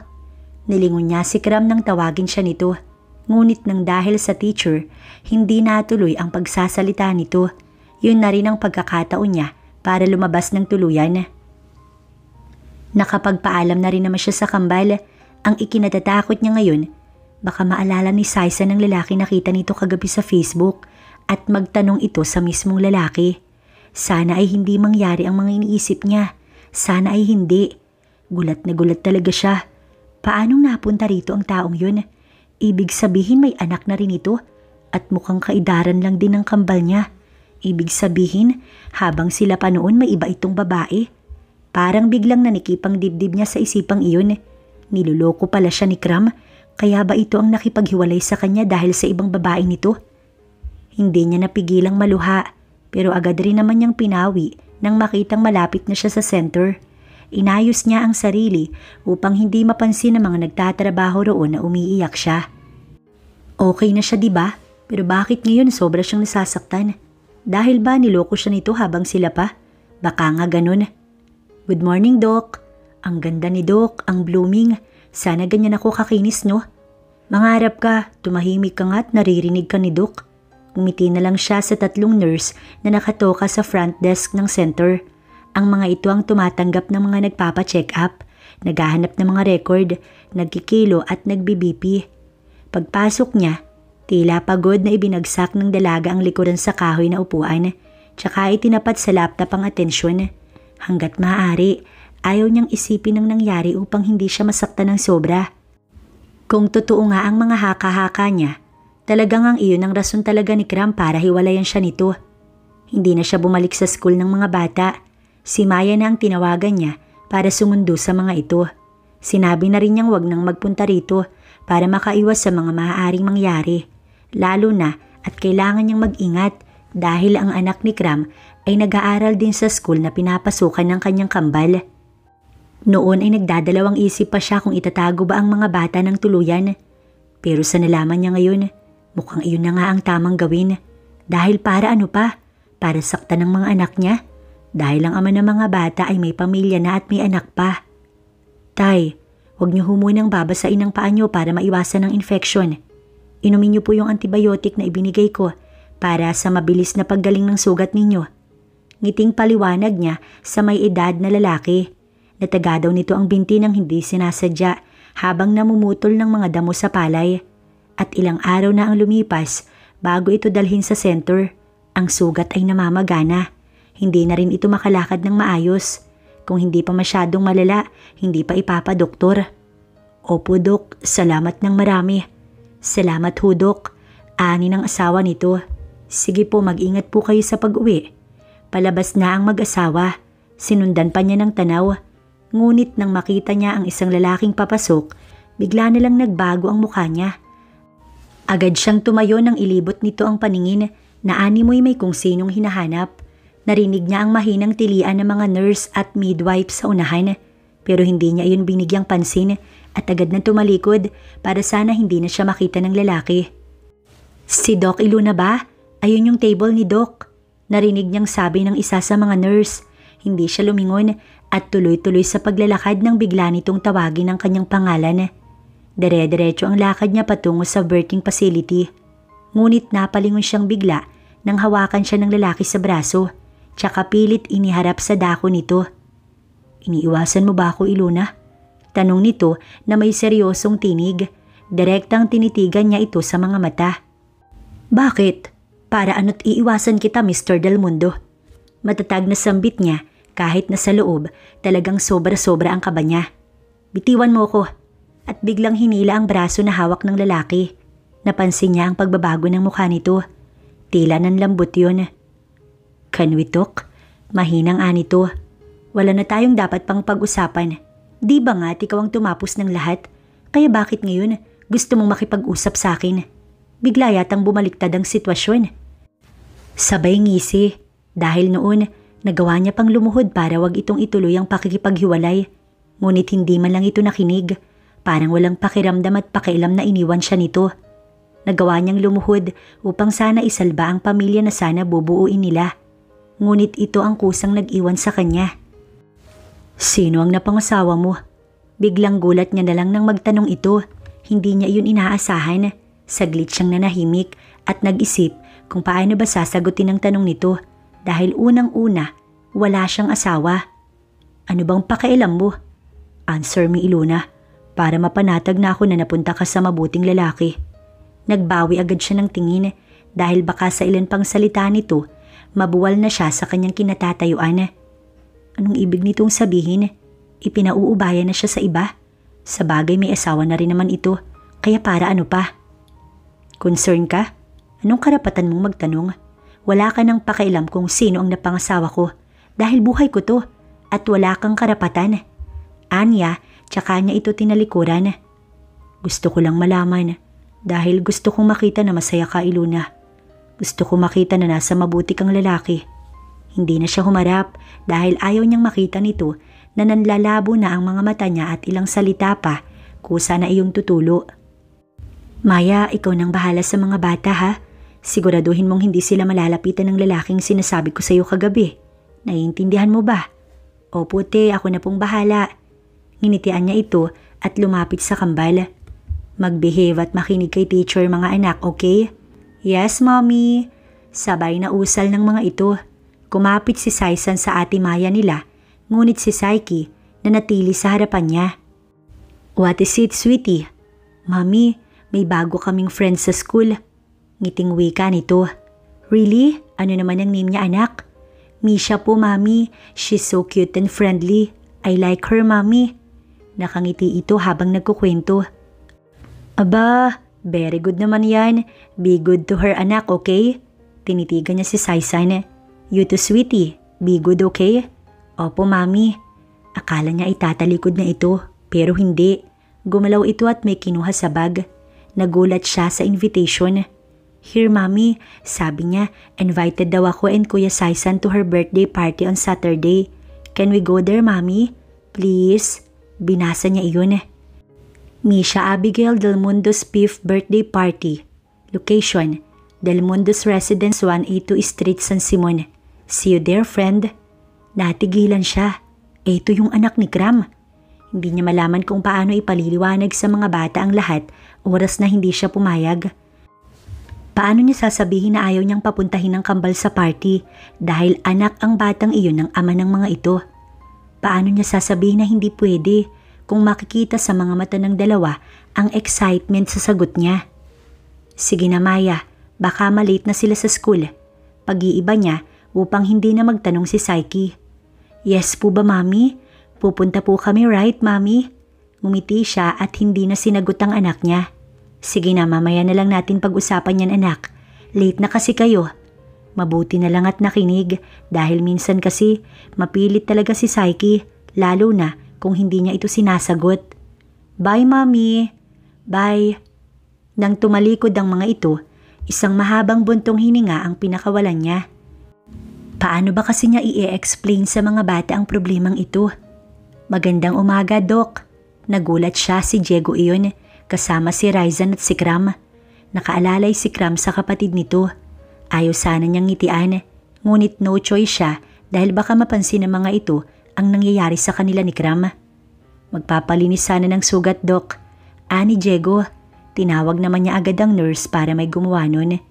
Nilingon niya si Kram nang tawagin siya nito. Ngunit nang dahil sa teacher, hindi natuloy ang pagsasalita nito. Yun na rin ang pagkakataon niya para lumabas ng tuluyan. Nakapagpaalam na rin naman siya sa kambal. Ang ikinatatakot niya ngayon, baka maalala ni Saisa ng lalaki nakita nito kagabi sa Facebook at magtanong ito sa mismong lalaki. Sana ay hindi mangyari ang mga iniisip niya. Sana ay hindi. Gulat na gulat talaga siya. Paanong napunta rito ang taong yun? Ibig sabihin may anak na rin ito at mukhang kaidaran lang din ng kambal niya. Ibig sabihin, habang sila pa noon may iba itong babae. Parang biglang nanikipang dibdib niya sa isipang iyon. Niloloko pala siya ni Kram, kaya ba ito ang nakipaghiwalay sa kanya dahil sa ibang babae nito? Hindi niya napigilang maluha, pero agad rin naman niyang pinawi nang makitang malapit na siya sa center. Inayos niya ang sarili upang hindi mapansin ng mga nagtatrabaho roon na umiiyak siya. Okay na siya diba? Pero bakit ngayon sobra siyang nasasaktan? Dahil ba niloko siya nito habang sila pa? Baka nga ganun. Good morning, Doc. Ang ganda ni Doc, ang blooming. Sana ganyan ako kakinis, no? Mangarap ka, tumahimik ka nga at naririnig ka ni Doc. Umiti na lang siya sa 3 nurse na nakatoka sa front desk ng center. Ang mga ito ang tumatanggap ng mga nagpapa-check up, naghahanap ng mga record, nagkikilo at nagbibipi. Pagpasok niya, tila pagod na ibinagsak ng dalaga ang likuran sa kahoy na upuan, tsaka itinapat sa laptop ang atensyon. Hanggat maaari, ayaw niyang isipin ang nangyari upang hindi siya masaktan ng sobra. Kung totoo nga ang mga haka-haka niya, talagang ang iyon ang rason talaga ni Kram para hiwalayan siya nito. Hindi na siya bumalik sa school ng mga bata. Si Maya na ang tinawagan niya para sumundo sa mga ito. Sinabi na rin niyang wag nang magpunta rito para makaiwas sa mga maaaring mangyari. Lalo na at kailangan niyang mag-ingat dahil ang anak ni Kram ay nag-aaral din sa school na pinapasukan ng kanyang kambal. Noon ay nagdadalawang isip pa siya kung itatago ba ang mga bata ng tuluyan. Pero sa nalaman niya ngayon, mukhang iyon na nga ang tamang gawin. Dahil para ano pa? Para saktan ng mga anak niya? Dahil ang ama ng mga bata ay may pamilya na at may anak pa. Tay, huwag niyo humunang babasain ang paa niyo para maiwasan ang infeksyon. Inumin niyo po yung antibiotic na ibinigay ko para sa mabilis na paggaling ng sugat ninyo. Ngiting paliwanag niya sa may edad na lalaki. Nataga daw nito ang binti ng hindi sinasadya habang namumutol ng mga damo sa palay. At ilang araw na ang lumipas bago ito dalhin sa center. Ang sugat ay namamagana. Hindi na rin ito makalakad ng maayos. Kung hindi pa masyadong malala, hindi pa ipapadoktor. Opo, Dok. Salamat ng marami. Salamat ho, Dok. Ani ng asawa nito. Sige po, mag-ingat po kayo sa pag-uwi. Palabas na ang mag-asawa. Sinundan pa niya ng tanaw. Ngunit nang makita niya ang isang lalaking papasok, bigla na lang nagbago ang mukha niya. Agad siyang tumayo nang ilibot nito ang paningin na animoy may kung sinong hinahanap. Narinig niya ang mahinang tilian ng mga nurse at midwife sa unahan, pero hindi niya iyon binigyang pansin at agad na tumalikod para sana hindi na siya makita ng lalaki. Si Doc Iluna ba? Ayun yung table ni Doc. Narinig niyang sabi ng isa sa mga nurse. Hindi siya lumingon at tuloy-tuloy sa paglalakad nang bigla nitong tawagin ang kanyang pangalan. Dire-diretso ang lakad niya patungo sa birthing facility. Ngunit napalingon siyang bigla nang hawakan siya ng lalaki sa braso. Tsaka pilit iniharap sa dako nito. Iniiwasan mo ba ako, Iluna? Tanong nito na may seryosong tinig. Direktang tinitigan niya ito sa mga mata. Bakit? Para ano't iiwasan kita, Mr. Del Mundo? Matatag na sambit niya kahit na sa loob talagang sobra-sobra ang kaba niya. Bitiwan mo ko. At biglang hinila ang braso na hawak ng lalaki. Napansin niya ang pagbabago ng mukha nito. Tila ng lambot yun. Can we talk? Mahinang anito. Wala na tayong dapat pang pag-usapan. Di ba nga't ikaw ang tumapos ng lahat? Kaya bakit ngayon gusto mong makipag-usap sa akin? Bigla yatang bumaliktad ang sitwasyon. Sabay ngisi dahil noon nagawa niya pang lumuhod para wag itong ituloy ang pakikipaghiwalay. Ngunit hindi man lang ito nakinig. Parang walang pakiramdam at pakialam na iniwan siya nito. Nagawa niyang lumuhod upang sana isalba ang pamilya na sana bubuuin nila. Ngunit ito ang kusang nag-iwan sa kanya. Sino ang napangasawa mo? Biglang gulat niya na lang nang magtanong ito. Hindi niya iyon inaasahan. Saglit siyang nanahimik at nag-isip kung paano ba sasagutin ang tanong nito dahil unang-una wala siyang asawa. Ano bang pakialam mo? Answer me, Ilona, para mapanatag na ako na napunta ka sa mabuting lalaki. Nagbawi agad siya ng tingin dahil baka sa ilan pang salita nito mabuwal na siya sa kanyang kinatatayuan. Anong ibig nitong sabihin? Ipinauubayan na siya sa iba? Sa bagay may asawa na rin naman ito, kaya para ano pa? Concern ka? Anong karapatan mong magtanong? Wala ka nang pakialam kung sino ang napangasawa ko dahil buhay ko to at wala kang karapatan. Anya, tsaka niya ito tinalikuran. Gusto ko lang malaman dahil gusto kong makita na masaya ka, Ilona. Gusto ko makita na nasa mabuti kang lalaki. Hindi na siya humarap dahil ayaw niyang makita nito na nanlalabo na ang mga mata niya at ilang salita pa kusa na iyong tutulo. Maya, ikaw nang bahala sa mga bata ha. Siguraduhin mong hindi sila malalapitan ng lalaking sinasabi ko sa iyo kagabi. Naiintindihan mo ba? Opo te, ako na pong bahala. Nginitian niya ito at lumapit sa kambal. Mag-behave at makinig kay teacher mga anak, okay? Yes, mommy. Sabay na usal ng mga ito. Kumapit si Saisan sa ate Maya nila, ngunit si Saiki nanatili sa harapan niya. What is it, sweetie? Mami, may bago kaming friends sa school. Ngiting wika nito. Really? Ano naman ang name niya, anak? Misha po, mami. She's so cute and friendly. I like her, mami. Nakangiti ito habang nagkukwento. Aba, very good naman yan. Be good to her, anak, okay? Tinitigan niya si Saisan. You too, sweetie. Be good, okay? Opo, mami. Akala niya itatalikod na ito, pero hindi. Gumalaw ito at may kinuha sa bag. Nagulat siya sa invitation. Here, mami. Sabi niya, invited daw ako and Kuya Saisan to her birthday party on Saturday. Can we go there, mami? Please? Binasa niya iyon. Misha Abigail Del Mundo's 5th birthday party. Location, Del Mundo's Residence 182 Street, San Simon. See you there, friend. Natigilan siya. Ito yung anak ni Kram. Hindi niya malaman kung paano ipaliliwanag sa mga bata ang lahat oras na hindi siya pumayag. Paano niya sasabihin na ayaw niyang papuntahin ng kambal sa party dahil anak ang batang iyon ng ama ng mga ito? Paano niya sasabihin na hindi pwede kung makikita sa mga mata ng dalawa ang excitement sa sagot niya? Sige na, Maya, baka malate na sila sa school. Pag-iiba niya upang hindi na magtanong si Saiki. Yes po ba, mami? Pupunta po kami, right, mami? Ngumiti siya at hindi na sinagot ang anak niya. Sige na, mamaya na lang natin pag-usapan yan, anak. Late na kasi kayo. Mabuti na lang at nakinig dahil minsan kasi mapilit talaga si Saiki, lalo na kung hindi niya ito sinasagot. Bye, mami. Bye. Nang tumalikod ang mga ito, isang mahabang buntong hininga ang pinakawalan niya. Paano ba kasi niya i-explain sa mga bata ang problemang ito? Magandang umaga, Doc. Nagulat siya, si Diego iyon, kasama si Raizan at si Kram. Nakaalalay si Kram sa kapatid nito. Ayaw sana niyang ngitian, ngunit no choice siya dahil baka mapansin ng mga ito ang nangyayari sa kanila ni Kram. Magpapalinis sana ng sugat, Doc. Ani Diego, tinawag naman niya agad ang nurse para may gumawa nun.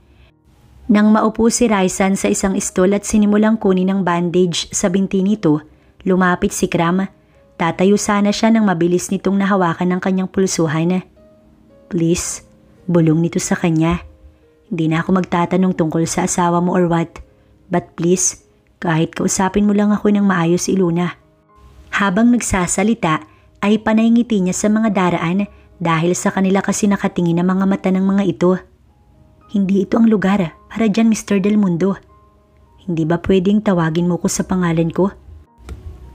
Nang maupo si Raizan sa isang stol at sinimulang kunin ang bandage sa binti nito, lumapit si Kram. Tatayo sana siya nang mabilis nitong nahawakan ng kanyang pulsuhan. Please, bulong nito sa kanya. Hindi na ako magtatanong tungkol sa asawa mo or what. But please, kahit kausapin mo lang ako ng maayos, Ilona. Habang nagsasalita, ay panay ngiti niya sa mga daraan dahil sa kanila kasi nakatingin ang mga mata ng mga ito. Hindi ito ang lugar para dyan, Mr. Del Mundo. Hindi ba pwedeng tawagin mo ko sa pangalan ko?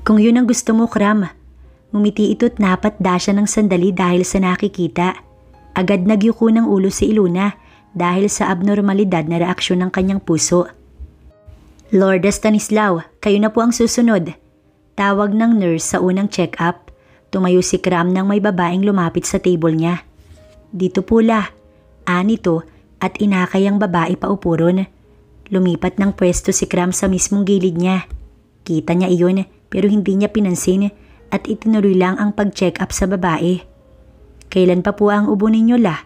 Kung yun ang gusto mo, Kram. Ngumiti ito't napatda siya ng sandali dahil sa nakikita. Agad nagyuko ng ulo si Iluna dahil sa abnormalidad na reaksyon ng kanyang puso. Lord Stanislaw, kayo na po ang susunod. Tawag ng nurse sa unang check-up. Tumayo si Kram nang may babaeng lumapit sa table niya. Dito po la. Anito at inakay ang babae paupo ron. Lumipat ng pwesto si Kram sa mismong gilid niya. Kita niya iyon pero hindi niya pinansin at itinuloy lang ang pag-check up sa babae. Kailan pa po ang ubo ninyo la?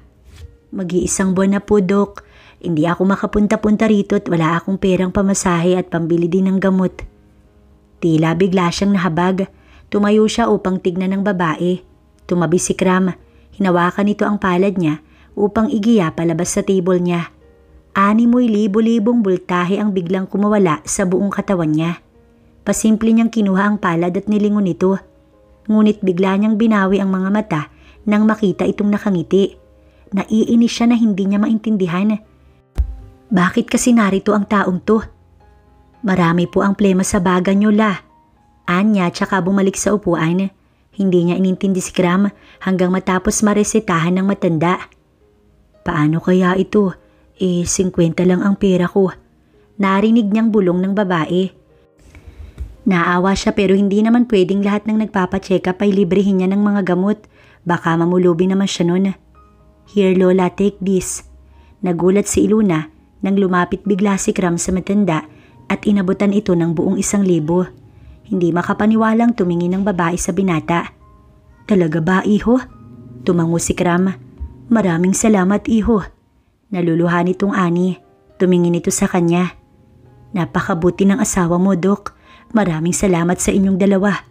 Mag-iisang buwan na po, Dok. Hindi ako makapunta-punta rito at wala akong perang pamasahe at pambili din ng gamot. Tila bigla siyang nahabag. Tumayo siya upang tignan ng babae. Tumabi si Kram. Hinawakan nito ang palad niya upang igiya palabas sa table niya. 6,000 bultahe ang biglang kumawala sa buong katawan niya. Pasimple niyang kinuha ang palad at nilingon ito. Ngunit bigla niyang binawi ang mga mata nang makita itong nakangiti. Naiinis siya na hindi niya maintindihan. Bakit kasi narito ang taong to? Marami po ang plema sa baga niyo la. Anya tsaka bumalik sa upuan. Hindi niya inintindi si Kram hanggang matapos maresetahan ng matanda. Paano kaya ito? 50 lang ang pera ko. Narinig niyang bulong ng babae. Naawa siya pero hindi naman pwedeng lahat ng nagpapacheck up ay librehin niya ng mga gamot. Baka mamulubi naman siya nun. Here Lola, take this. Nagulat si Iluna nang lumapit bigla si Kram sa matanda at inabutan ito ng buong 1,000. Hindi makapaniwalang tumingin ng babae sa binata. Talaga ba, iho? Tumango si Kram. Maraming salamat, iho. Naluluhan itong ani. Tumingin ito sa kanya. Napakabuti ng asawa mo, Dok. Maraming salamat sa inyong dalawa.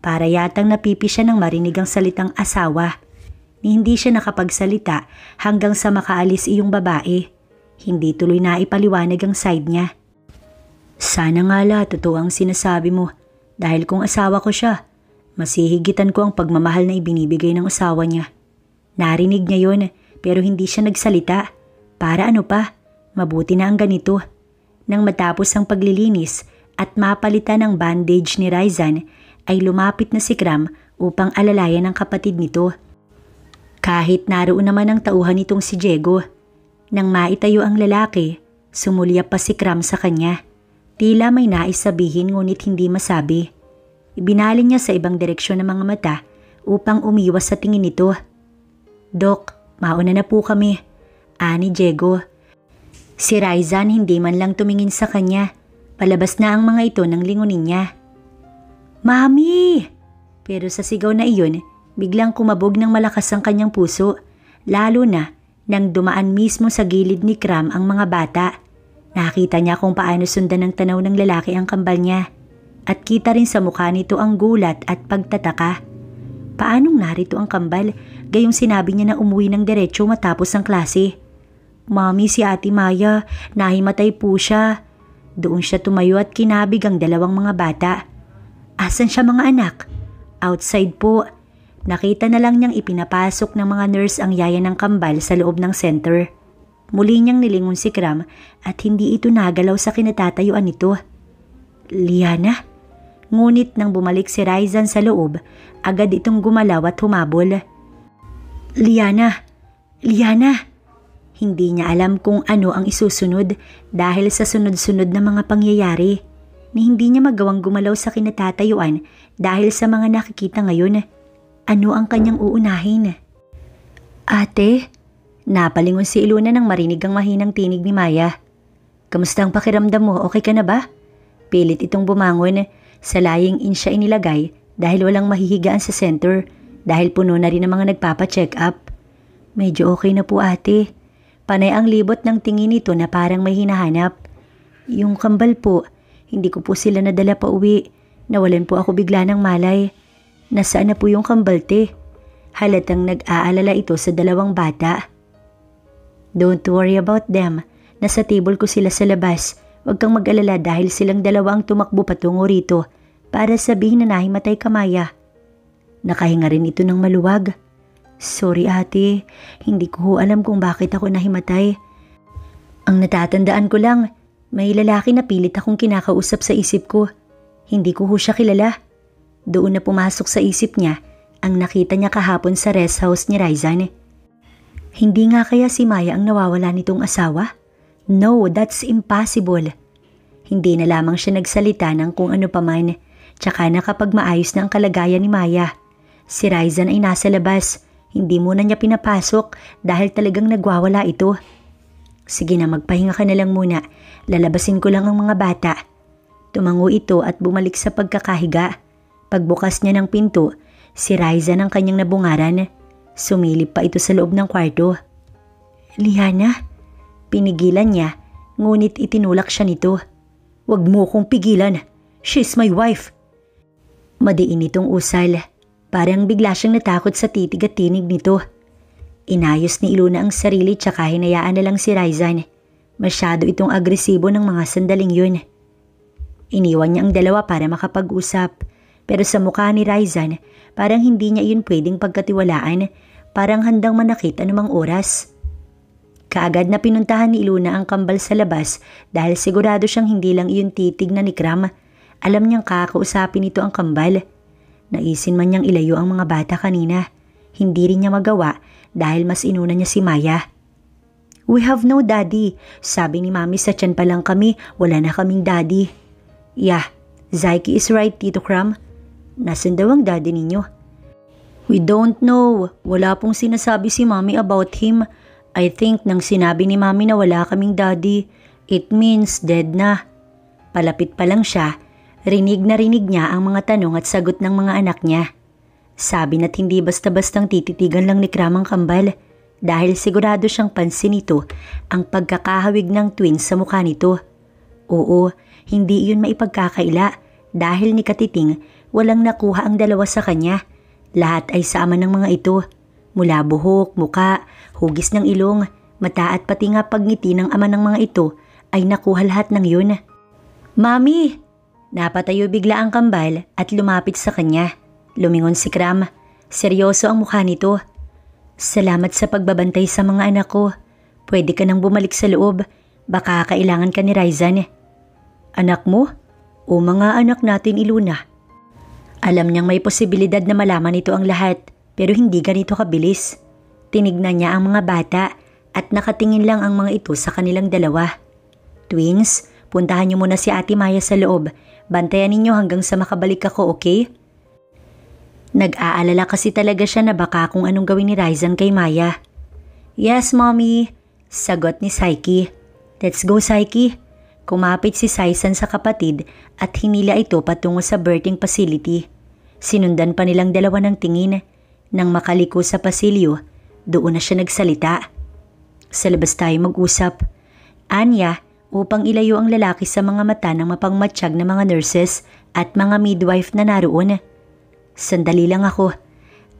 Para yatang napipi siya nang marinig ang salitang asawa. Hindi siya nakapagsalita hanggang sa makaalis iyong babae. Hindi tuloy na ipaliwanag ang side niya. Sana nga la, totoo ang sinasabi mo. Dahil kung asawa ko siya, masihigitan ko ang pagmamahal na ibinibigay ng asawa niya. Narinig niya yon pero hindi siya nagsalita. Para ano pa, mabuti na ang ganito. Nang matapos ang paglilinis at mapalitan ng bandage ni Raizan, ay lumapit na si Kram upang alalayan ang kapatid nito. Kahit naroon naman ang tauhan nitong si Diego. Nang maitayo ang lalaki, sumulyap pa si Kram sa kanya. Tila may nais sabihin ngunit hindi masabi. Ibinaling niya sa ibang direksyon ng mga mata upang umiwas sa tingin nito. Dok, mauna na po kami. Ani Diego. Si Raizan hindi man lang tumingin sa kanya. Palabas na ang mga ito nang lingunin niya. Mami! Pero sa sigaw na iyon, biglang kumabog ng malakas ang kanyang puso. Lalo na nang dumaan mismo sa gilid ni Kram ang mga bata. Nakita niya kung paano sundan ng tanaw ng lalaki ang kambal niya. At kita rin sa mukha nito ang gulat at pagtataka. Paanong narito ang kambal? Gayong sinabi niya na umuwi ng diretsyo matapos ang klase. Mami, si Ate Maya, nahimatay po siya. Doon siya tumayo at kinabig ang dalawang mga bata. Asan siya mga anak? Outside po. Nakita na lang niyang ipinapasok ng mga nurse ang yaya ng kambal sa loob ng center. Muli niyang nilingon si Kram at hindi ito nagalaw sa kinatatayuan nito. Liana? Ngunit nang bumalik si Raizan sa loob, agad itong gumalaw at humabol. Liana! Liana! Hindi niya alam kung ano ang isusunod dahil sa sunod-sunod na mga pangyayari ni hindi niya magawang gumalaw sa kinatatayuan dahil sa mga nakikita ngayon. Ano ang kanyang uunahin? Ate, napalingon si Iluna nang marinig ang mahinang tinig ni Maya. Kamusta ang pakiramdam mo? Okay ka na ba? Pilit itong bumangon. Sa lying in siya inilagay dahil walang mahihigaan sa center dahil puno na rin ang mga nagpapacheck up. Medyo okay na po ate. Panay ang libot ng tingin nito na parang may hinahanap. Yung kambal po, hindi ko po sila nadala pa uwi. Nawalan po ako bigla ng malay. Nasaan na po yung kambal te? Halatang nag-aalala ito sa dalawang bata. Don't worry about them. Nasa table ko sila sa labas. Huwag kang mag-alala dahil silang dalawa ang tumakbo patungo rito para sabihin na nahimatay ka Maya. Nakahinga rin ito ng maluwag. Sorry ate, hindi ko ho alam kung bakit ako nahimatay. Ang natatandaan ko lang, may lalaki na pilit akong kinakausap sa isip ko. Hindi ko ho siya kilala. Doon na pumasok sa isip niya ang nakita niya kahapon sa rest house ni Raizan. Hindi nga kaya si Maya ang nawawala nitong asawa? No, that's impossible. Hindi na lamang siya nagsalita ng kung ano paman, tsaka na kapag maayos na ang kalagayan ni Maya. Si Raizan ay nasa labas, hindi muna niya pinapasok dahil talagang nagwawala ito. Sige na, magpahinga ka na lang muna, lalabasin ko lang ang mga bata. Tumango ito at bumalik sa pagkakahiga. Pagbukas niya ng pinto, si Raizan ang kanyang nabungaran. Sumilip pa ito sa loob ng kwarto. Liana? Pinigilan niya, ngunit itinulak siya nito. Huwag mo kong pigilan. She's my wife. Madiin itong usal. Parang bigla siyang natakot sa titig at tinig nito. Inayos ni Iluna ang sarili tsaka hinayaan na lang si Raizan. Masyado itong agresibo ng mga sandaling yun. Iniwan niya ang dalawa para makapag-usap. Pero sa mukha ni Raizan, parang hindi niya iyon pwedeng pagkatiwalaan. Parang handang manakit anumang oras. Kaagad na pinuntahan ni Iluna ang kambal sa labas dahil sigurado siyang hindi lang iyon titig na ni Kram. Alam niyang kakausapin ito ang kambal. Naisin man niyang ilayo ang mga bata kanina. Hindi rin niya magawa dahil mas inuna niya si Maya. We have no daddy. Sabi ni Mami sa tiyan pa lang kami, wala na kaming daddy. Yeah, Zyke is right, Tito Kram. Nasaan daw ang daddy ninyo? We don't know. Wala pong sinasabi si Mami about him. I think nang sinabi ni Mami na wala kaming daddy, it means dead na. Palapit pa lang siya, rinig na rinig niya ang mga tanong at sagot ng mga anak niya. Sabi na't hindi basta-bastang tititigan lang ni Kram ang kambal dahil sigurado siyang pansin nito ang pagkakahawig ng twins sa mukha nito. Oo, hindi iyon maipagkakaila dahil ni Katiting walang nakuha ang dalawa sa kanya. Lahat ay sa ama ng mga ito. Mula buhok, muka, hugis ng ilong, mata at pati nga pagngiti ng ama ng mga ito ay nakuha lahat ng yun. Mami! Napatayo bigla ang kambal at lumapit sa kanya. Lumingon si Kram. Seryoso ang mukha nito. Salamat sa pagbabantay sa mga anak ko. Pwede ka nang bumalik sa loob. Baka kailangan ka ni Raizan. Anak mo? O mga anak natin, Iluna. Alam niyang may posibilidad na malaman ito ang lahat. Pero hindi ganito kabilis. Tinignan niya ang mga bata at nakatingin lang ang mga ito sa kanilang dalawa. Twins, puntahan niyo muna si Ate Maya sa loob. Bantayan ninyo hanggang sa makabalik ako, okay? Nag-aalala kasi talaga siya na baka kung anong gawin ni Raizan kay Maya. Yes, Mommy, sagot ni Saiki. Let's go, Saiki. Kumapit si Saisan sa kapatid at hinila ito patungo sa birthing facility. Sinundan pa nilang dalawa ng tingin. Nang makaliko sa pasilyo, doon na siya nagsalita. Sa labas tayo mag-usap. Anya, upang ilayo ang lalaki sa mga mata ng mapangmatsyag na mga nurses at mga midwife na naroon. Sandali lang ako.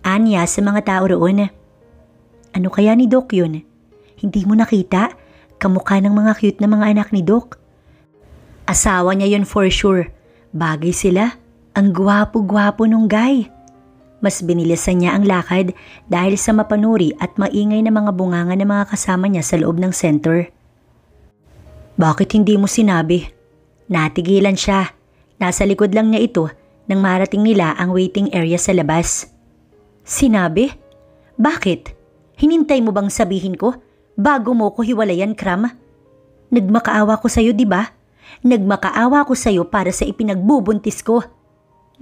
Anya sa mga tao roon. Ano kaya ni Doc yun? Hindi mo nakita? Kamukha ng mga cute na mga anak ni Doc. Asawa niya yun for sure. Bagay sila. Ang gwapo-gwapo nung guy. Mas binilisan niya ang lakad dahil sa mapanuri at maingay na mga bunganga ng mga kasama niya sa loob ng center. Bakit hindi mo sinabi? Natigilan siya. Nasa likod lang niya ito nang marating nila ang waiting area sa labas. Sinabi? Bakit? Hinintay mo bang sabihin ko bago mo ko hiwalayan, Kram? Nagmakaawa ko sa'yo, di ba? Nagmakaawa ko sa'yo para sa ipinagbubuntis ko.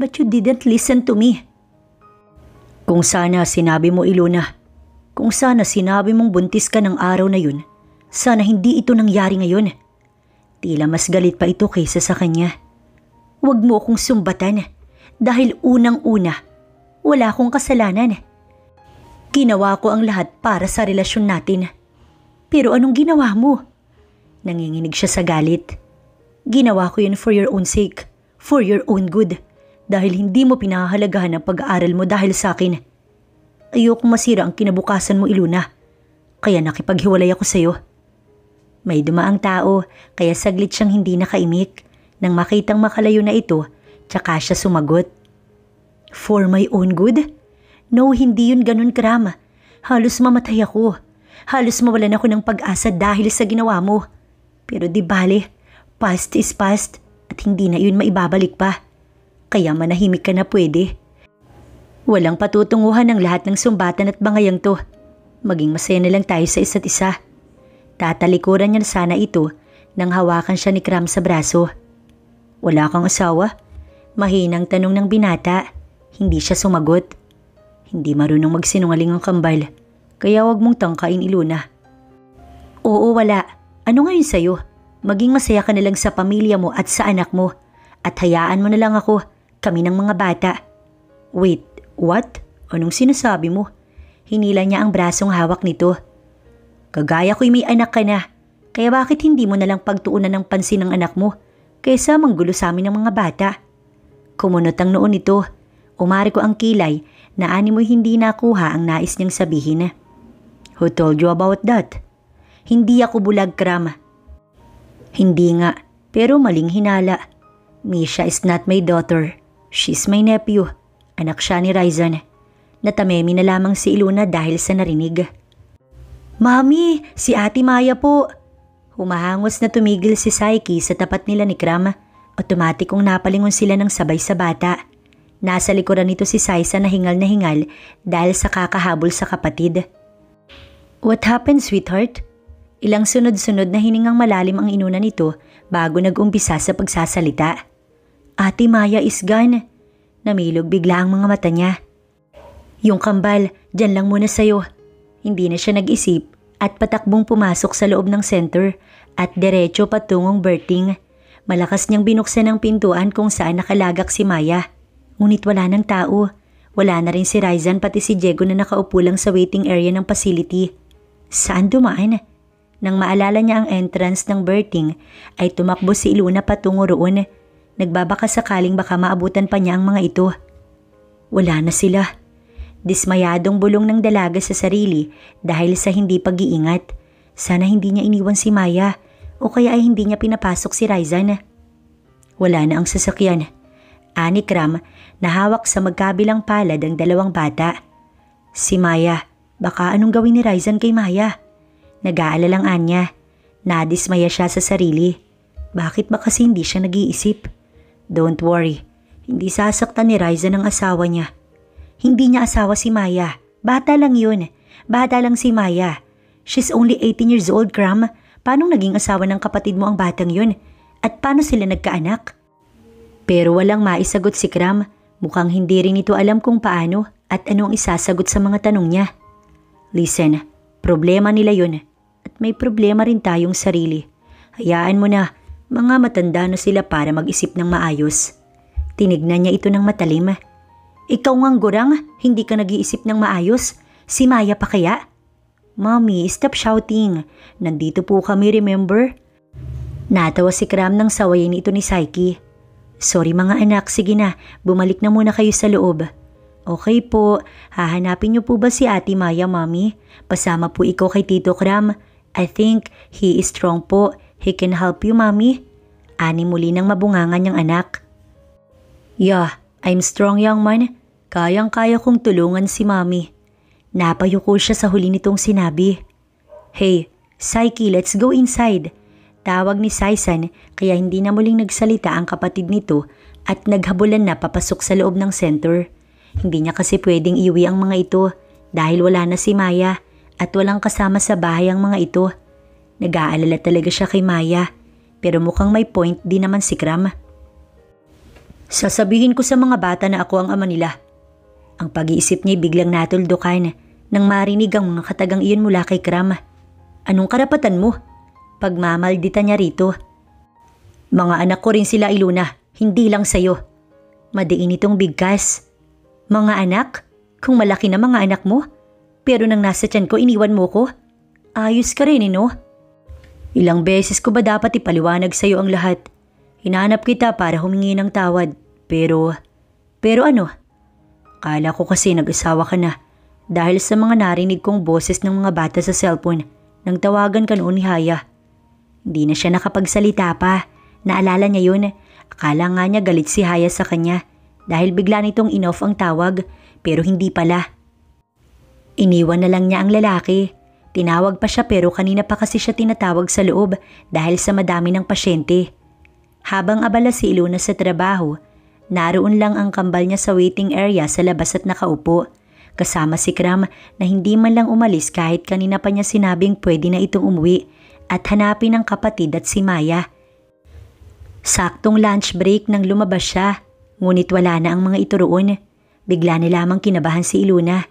But you didn't listen to me. Kung sana sinabi mo, Iluna. Kung sana sinabi mong buntis ka ng araw na yun, sana hindi ito nangyari ngayon. Tila mas galit pa ito kaysa sa kanya. Huwag mo akong sumbatan dahil unang-una, wala akong kasalanan. Ginawa ko ang lahat para sa relasyon natin. Pero anong ginawa mo? Nanginginig siya sa galit. Ginawa ko yun for your own sake, for your own good. Dahil hindi mo pinahahalagahan ang pag-aaral mo dahil sa akin. Ayokong masira ang kinabukasan mo, Iluna. Kaya nakipaghiwalay ako sa'yo. May dumaang tao, kaya saglit siyang hindi nakaimik. Nang makitang makalayo na ito, tsaka siya sumagot. For my own good? No, hindi yun ganun, Kram. Halos mamatay ako. Halos mawalan ako ng pag-asa dahil sa ginawa mo. Pero di bale, past is past at hindi na yun maibabalik pa. kaya manahimik ka na pwede. Walang patutunguhan ng lahat ng sumbatan at bangayang to. Maging masaya na lang tayo sa isa't isa. Tatalikuran niya sana ito nang hawakan siya ni Kram sa braso. Wala kang asawa? Mahinang tanong ng binata. Hindi siya sumagot. Hindi marunong magsinungaling ang kambal, kaya wag mong tangkain, Ilona. Oo, wala. Ano ngayon sa'yo? Maging masaya ka na lang sa pamilya mo at sa anak mo. At hayaan mo na lang ako, kami ng mga bata. Wait, what? Anong sinasabi mo? Hinila niya ang brasong hawak nito. Kagaya ko'y may anak ka na, kaya bakit hindi mo na lang pagtuunan ng pansin ng anak mo kaysa manggulo sa amin ng mga bata? Kumunot ang noon nito. Umari ko ang kilay na ani mo'y hindi nakuha ang nais niyang sabihin. Who told you about that? Hindi ako bulag, Kram. Hindi nga, pero maling hinala. Misha is not my daughter. She's my nephew. Anak siya ni Ryzen. Natamemi na lamang si Ilona dahil sa narinig. Mami, si Ate Maya po. Humahangos na tumigil si Saiki sa tapat nila ni Kram. Otomatikong napalingon sila ng sabay sa bata. Nasa likuran nito si Saisa na hingal dahil sa kakahabol sa kapatid. What happened, sweetheart? Ilang sunod-sunod na hiningang malalim ang inuna nito bago nag-umpisa sa pagsasalita. Ate Maya is gone. Namilog bigla ang mga mata niya. Yung kambal, dyan lang muna sa'yo. Hindi na siya nag-isip at patakbong pumasok sa loob ng center at diretso patungong berthing. Malakas niyang binuksan ang pintuan kung saan nakalagak si Maya. Ngunit wala ng tao. Wala na rin si Ryzen pati si Diego na nakaupo lang sa waiting area ng facility. Saan dumaan? Nang maalala niya ang entrance ng berthing ay tumakbo si Ilona patungo roon. Nagbabaka sakaling baka maabutan pa niya ang mga ito. Wala na sila. Dismayadong bulong ng dalaga sa sarili dahil sa hindi pag-iingat. Sana hindi niya iniwan si Maya o kaya ay hindi niya pinapasok si Ryzen. Wala na ang sasakyan. Ani Kram na hawak sa magkabilang palad ang dalawang bata. Si Maya, baka anong gawin ni Ryzen kay Maya? Nag-aalalang anya. Nadismaya siya sa sarili. Bakit ba kasi hindi siya nag-iisip? Don't worry, hindi sasaktan ni Ryzen ang asawa niya. Hindi niya asawa si Maya. Bata lang yun. Bata lang si Maya. She's only 18 years old, Kram. Paano naging asawa ng kapatid mo ang batang yun? At paano sila nagkaanak? Pero walang maisagot si Kram. Mukhang hindi rin ito alam kung paano at ano ang isasagot sa mga tanong niya. Listen, problema nila yun. At may problema rin tayong sarili. Hayaan mo na, mga matanda na sila para mag-isip ng maayos. Tinignan niya ito ng matalim. Ikaw ngang gurang, hindi ka nag-iisip ng maayos. Si Maya pa kaya? Mommy, stop shouting. Nandito po kami, remember? Natawa si Kram nang sawayin ito ni Saiki. Sorry mga anak, sige na, bumalik na muna kayo sa loob. Okay po, hahanapin niyo po ba si Ate Maya, Mommy? Pasama po ikaw kay Tito Kram. I think he is strong po. He can help you, Mommy. Ani muli ng mabungangan niyang anak. Yeah, I'm strong, young man. Kayang-kaya kong tulungan si Mommy. Napayuko siya sa huli nitong sinabi. Hey, Saiki, let's go inside. Tawag ni Saisan kaya hindi na muling nagsalita ang kapatid nito at naghabulan na papasok sa loob ng center. Hindi niya kasi pwedeng iwi ang mga ito dahil wala na si Maya at walang kasama sa bahay ang mga ito. Nag-aalala talaga siya kay Maya pero mukhang may point din naman si Kram. Sasabihin ko sa mga bata na ako ang ama nila. Ang pag-iisip niya biglang natuldukan nang marinig ang mga katagang iyon mula kay Kram. Anong karapatan mo? Pagmamaldita niya rito. Mga anak ko rin sila, Ilona, hindi lang sa'yo. Madiin itong bigkas. Mga anak? Kung malaki na mga anak mo? Pero nang nasa tiyan ko, iniwan mo ko? Ayos ka rin, no? Ilang beses ko ba dapat ipaliwanag sa'yo ang lahat? Hinahanap kita para humingi ng tawad. Pero ano? Kala ko kasi nag-asawa ka na dahil sa mga narinig kong boses ng mga bata sa cellphone nang tawagan ka noon ni Haya. Hindi na siya nakapagsalita pa. Naalala niya yun. Akala nga niya galit si Haya sa kanya dahil bigla nitong in-off ang tawag pero hindi pala. Iniwan na lang niya ang lalaki. Tinawag pa siya pero kanina pa kasi siya tinatawag sa loob dahil sa madami ng pasyente. Habang abala si Ilona sa trabaho, Naroon lang ang kambal niya sa waiting area sa labas at nakaupo. Kasama si Kram na hindi man lang umalis kahit kanina pa niya sinabing pwede na itong umuwi at hanapin ang kapatid at si Maya. Saktong lunch break nang lumabas siya, ngunit wala na ang mga ito roon. Bigla na lamang kinabahan si Iluna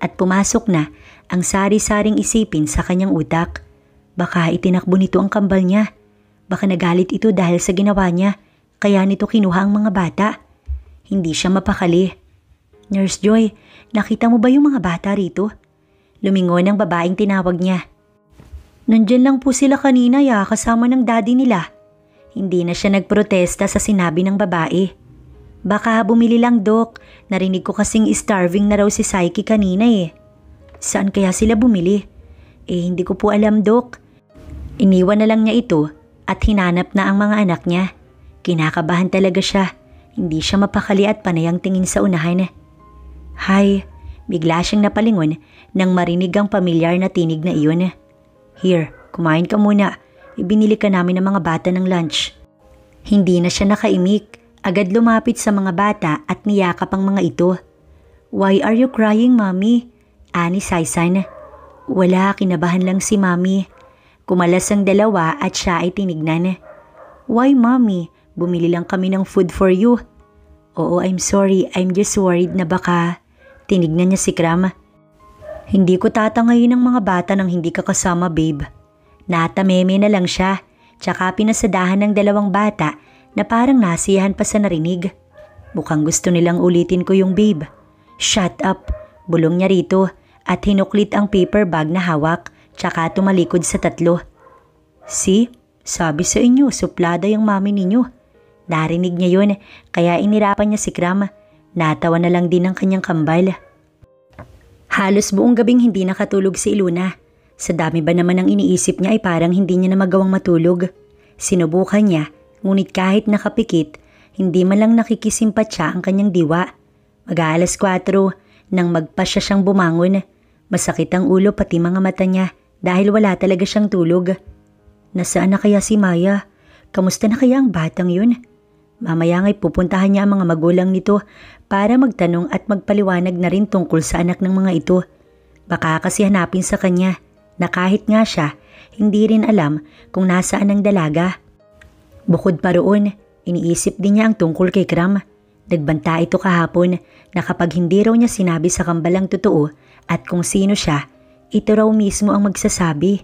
at pumasok na ang sari-saring isipin sa kanyang utak. Baka itinakbo nito ang kambal niya. Baka nagalit ito dahil sa ginawa niya, kaya nito kinuha ang mga bata. Hindi siya mapakali. Nurse Joy, nakita mo ba yung mga bata rito? Lumingon ang babaeng tinawag niya. Nandyan lang po sila kanina kasama ng daddy nila. Hindi na siya nagprotesta sa sinabi ng babae. Baka bumili lang, Dok. Narinig ko kasing starving na raw si Saiki kanina eh. Saan kaya sila bumili? Hindi ko po alam, Dok. Iniwan na lang niya ito at hinanap na ang mga anak niya. Kinakabahan talaga siya. Hindi siya mapakali at panay ang tingin sa unahan. Hay, bigla siyang napalingon nang marinig ang pamilyar na tinig na iyon. Here, kumain ka muna. Ibinili ka namin ng mga bata ng lunch. Hindi na siya nakaimik. Agad lumapit sa mga bata at niyakap ang mga ito. Why are you crying, Mommy? Ani Saisan. Wala, kinabahan lang si Mommy. Kumalas ang dalawa at siya ay tinignan. Why, Mommy? Bumili lang kami ng food for you. Oo, I'm sorry. I'm just worried na baka... Tinignan niya si Kram. Hindi ko tatangayin ng mga bata nang hindi ka kasama, babe. Natameme na lang siya. Tsaka pinasadahan ng dalawang bata na parang nasiyahan pa sa narinig. Mukhang gusto nilang ulitin ko yung babe. Shut up, bulong niya rito at hinuklit ang paper bag na hawak tsaka tumalikod sa tatlo. See, sabi sa inyo, suplada yung mami ninyo. Narinig niya yun kaya inirapan niya si Kram. Natawa na lang din ang kanyang kambal. Halos buong gabing hindi nakatulog si Iluna. Sa dami ba naman ang iniisip niya ay parang hindi niya na magawang matulog. Sinubukan niya. Ngunit kahit nakapikit, hindi man lang nakikisimpatya ang kanyang diwa. Mag-aalas 4 nang magpasya siyang bumangon. Masakit ang ulo pati mga mata niya dahil wala talaga siyang tulog. Nasaan na kaya si Maya? Kamusta na kaya ang batang yun? Mamaya nga'y pupuntahan niya ang mga magulang nito para magtanong at magpaliwanag na rin tungkol sa anak ng mga ito. Baka kasi hanapin sa kanya na kahit nga siya, hindi rin alam kung nasaan ang dalaga. Bukod pa roon, iniisip din niya ang tungkol kay Kram. Nagbanta ito kahapon na kapag hindi raw niya sinabi sa kambalang totoo at kung sino siya, ito raw mismo ang magsasabi.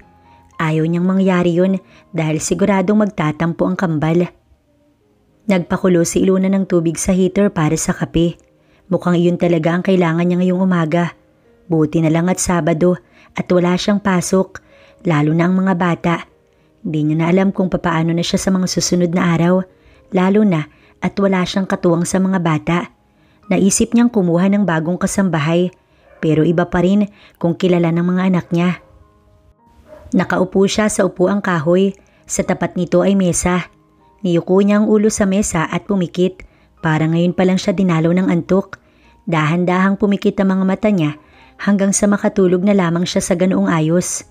Ayaw niyang mangyari yun dahil siguradong magtatampo ang kambal. Nagpakulo si Iluna ng tubig sa heater para sa kape. Mukhang iyon talaga ang kailangan niya ngayong umaga. Buti na lang at Sabado at wala siyang pasok, lalo na ang mga bata. Hindi niya na alam kung papaano na siya sa mga susunod na araw, lalo na at wala siyang katuwang sa mga bata. Naisip niyang kumuha ng bagong kasambahay, pero iba pa rin kung kilala ng mga anak niya. Nakaupo siya sa upuang kahoy, sa tapat nito ay mesa. Niyuko niya ang ulo sa mesa at pumikit, para ngayon pa lang siya dinalaw ng antok. Dahan-dahang pumikit ang mga mata niya hanggang sa makatulog na lamang siya sa ganoong ayos.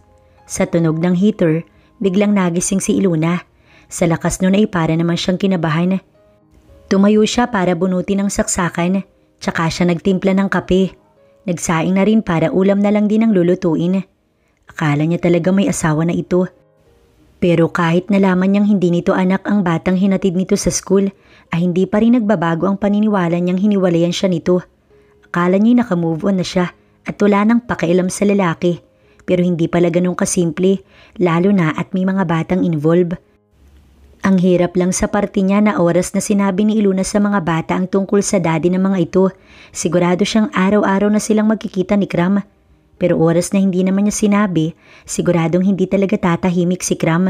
Sa tunog ng heater, biglang nagising si Iluna. Sa lakas nun ay para naman siyang kinabahan. Tumayo siya para bunutin ang saksakan, tsaka siya nagtimpla ng kape. Nagsaing na rin para ulam na lang din ang lulutuin. Akala niya talaga may asawa na ito. Pero kahit nalaman niyang hindi nito anak ang batang hinatid nito sa school, ay hindi pa rin nagbabago ang paniniwala niyang hiniwalayan siya nito. Akala niya nakamove on na siya at wala nang pakialam sa lalaki. Pero hindi pala ganun kasimple, lalo na at may mga batang involved. Ang hirap lang sa parte niya na oras na sinabi ni Iluna sa mga bata ang tungkol sa daddy ng mga ito. Sigurado siyang araw-araw na silang magkikita ni Kram. Pero oras na hindi naman niya sinabi, siguradong hindi talaga tatahimik si Kram.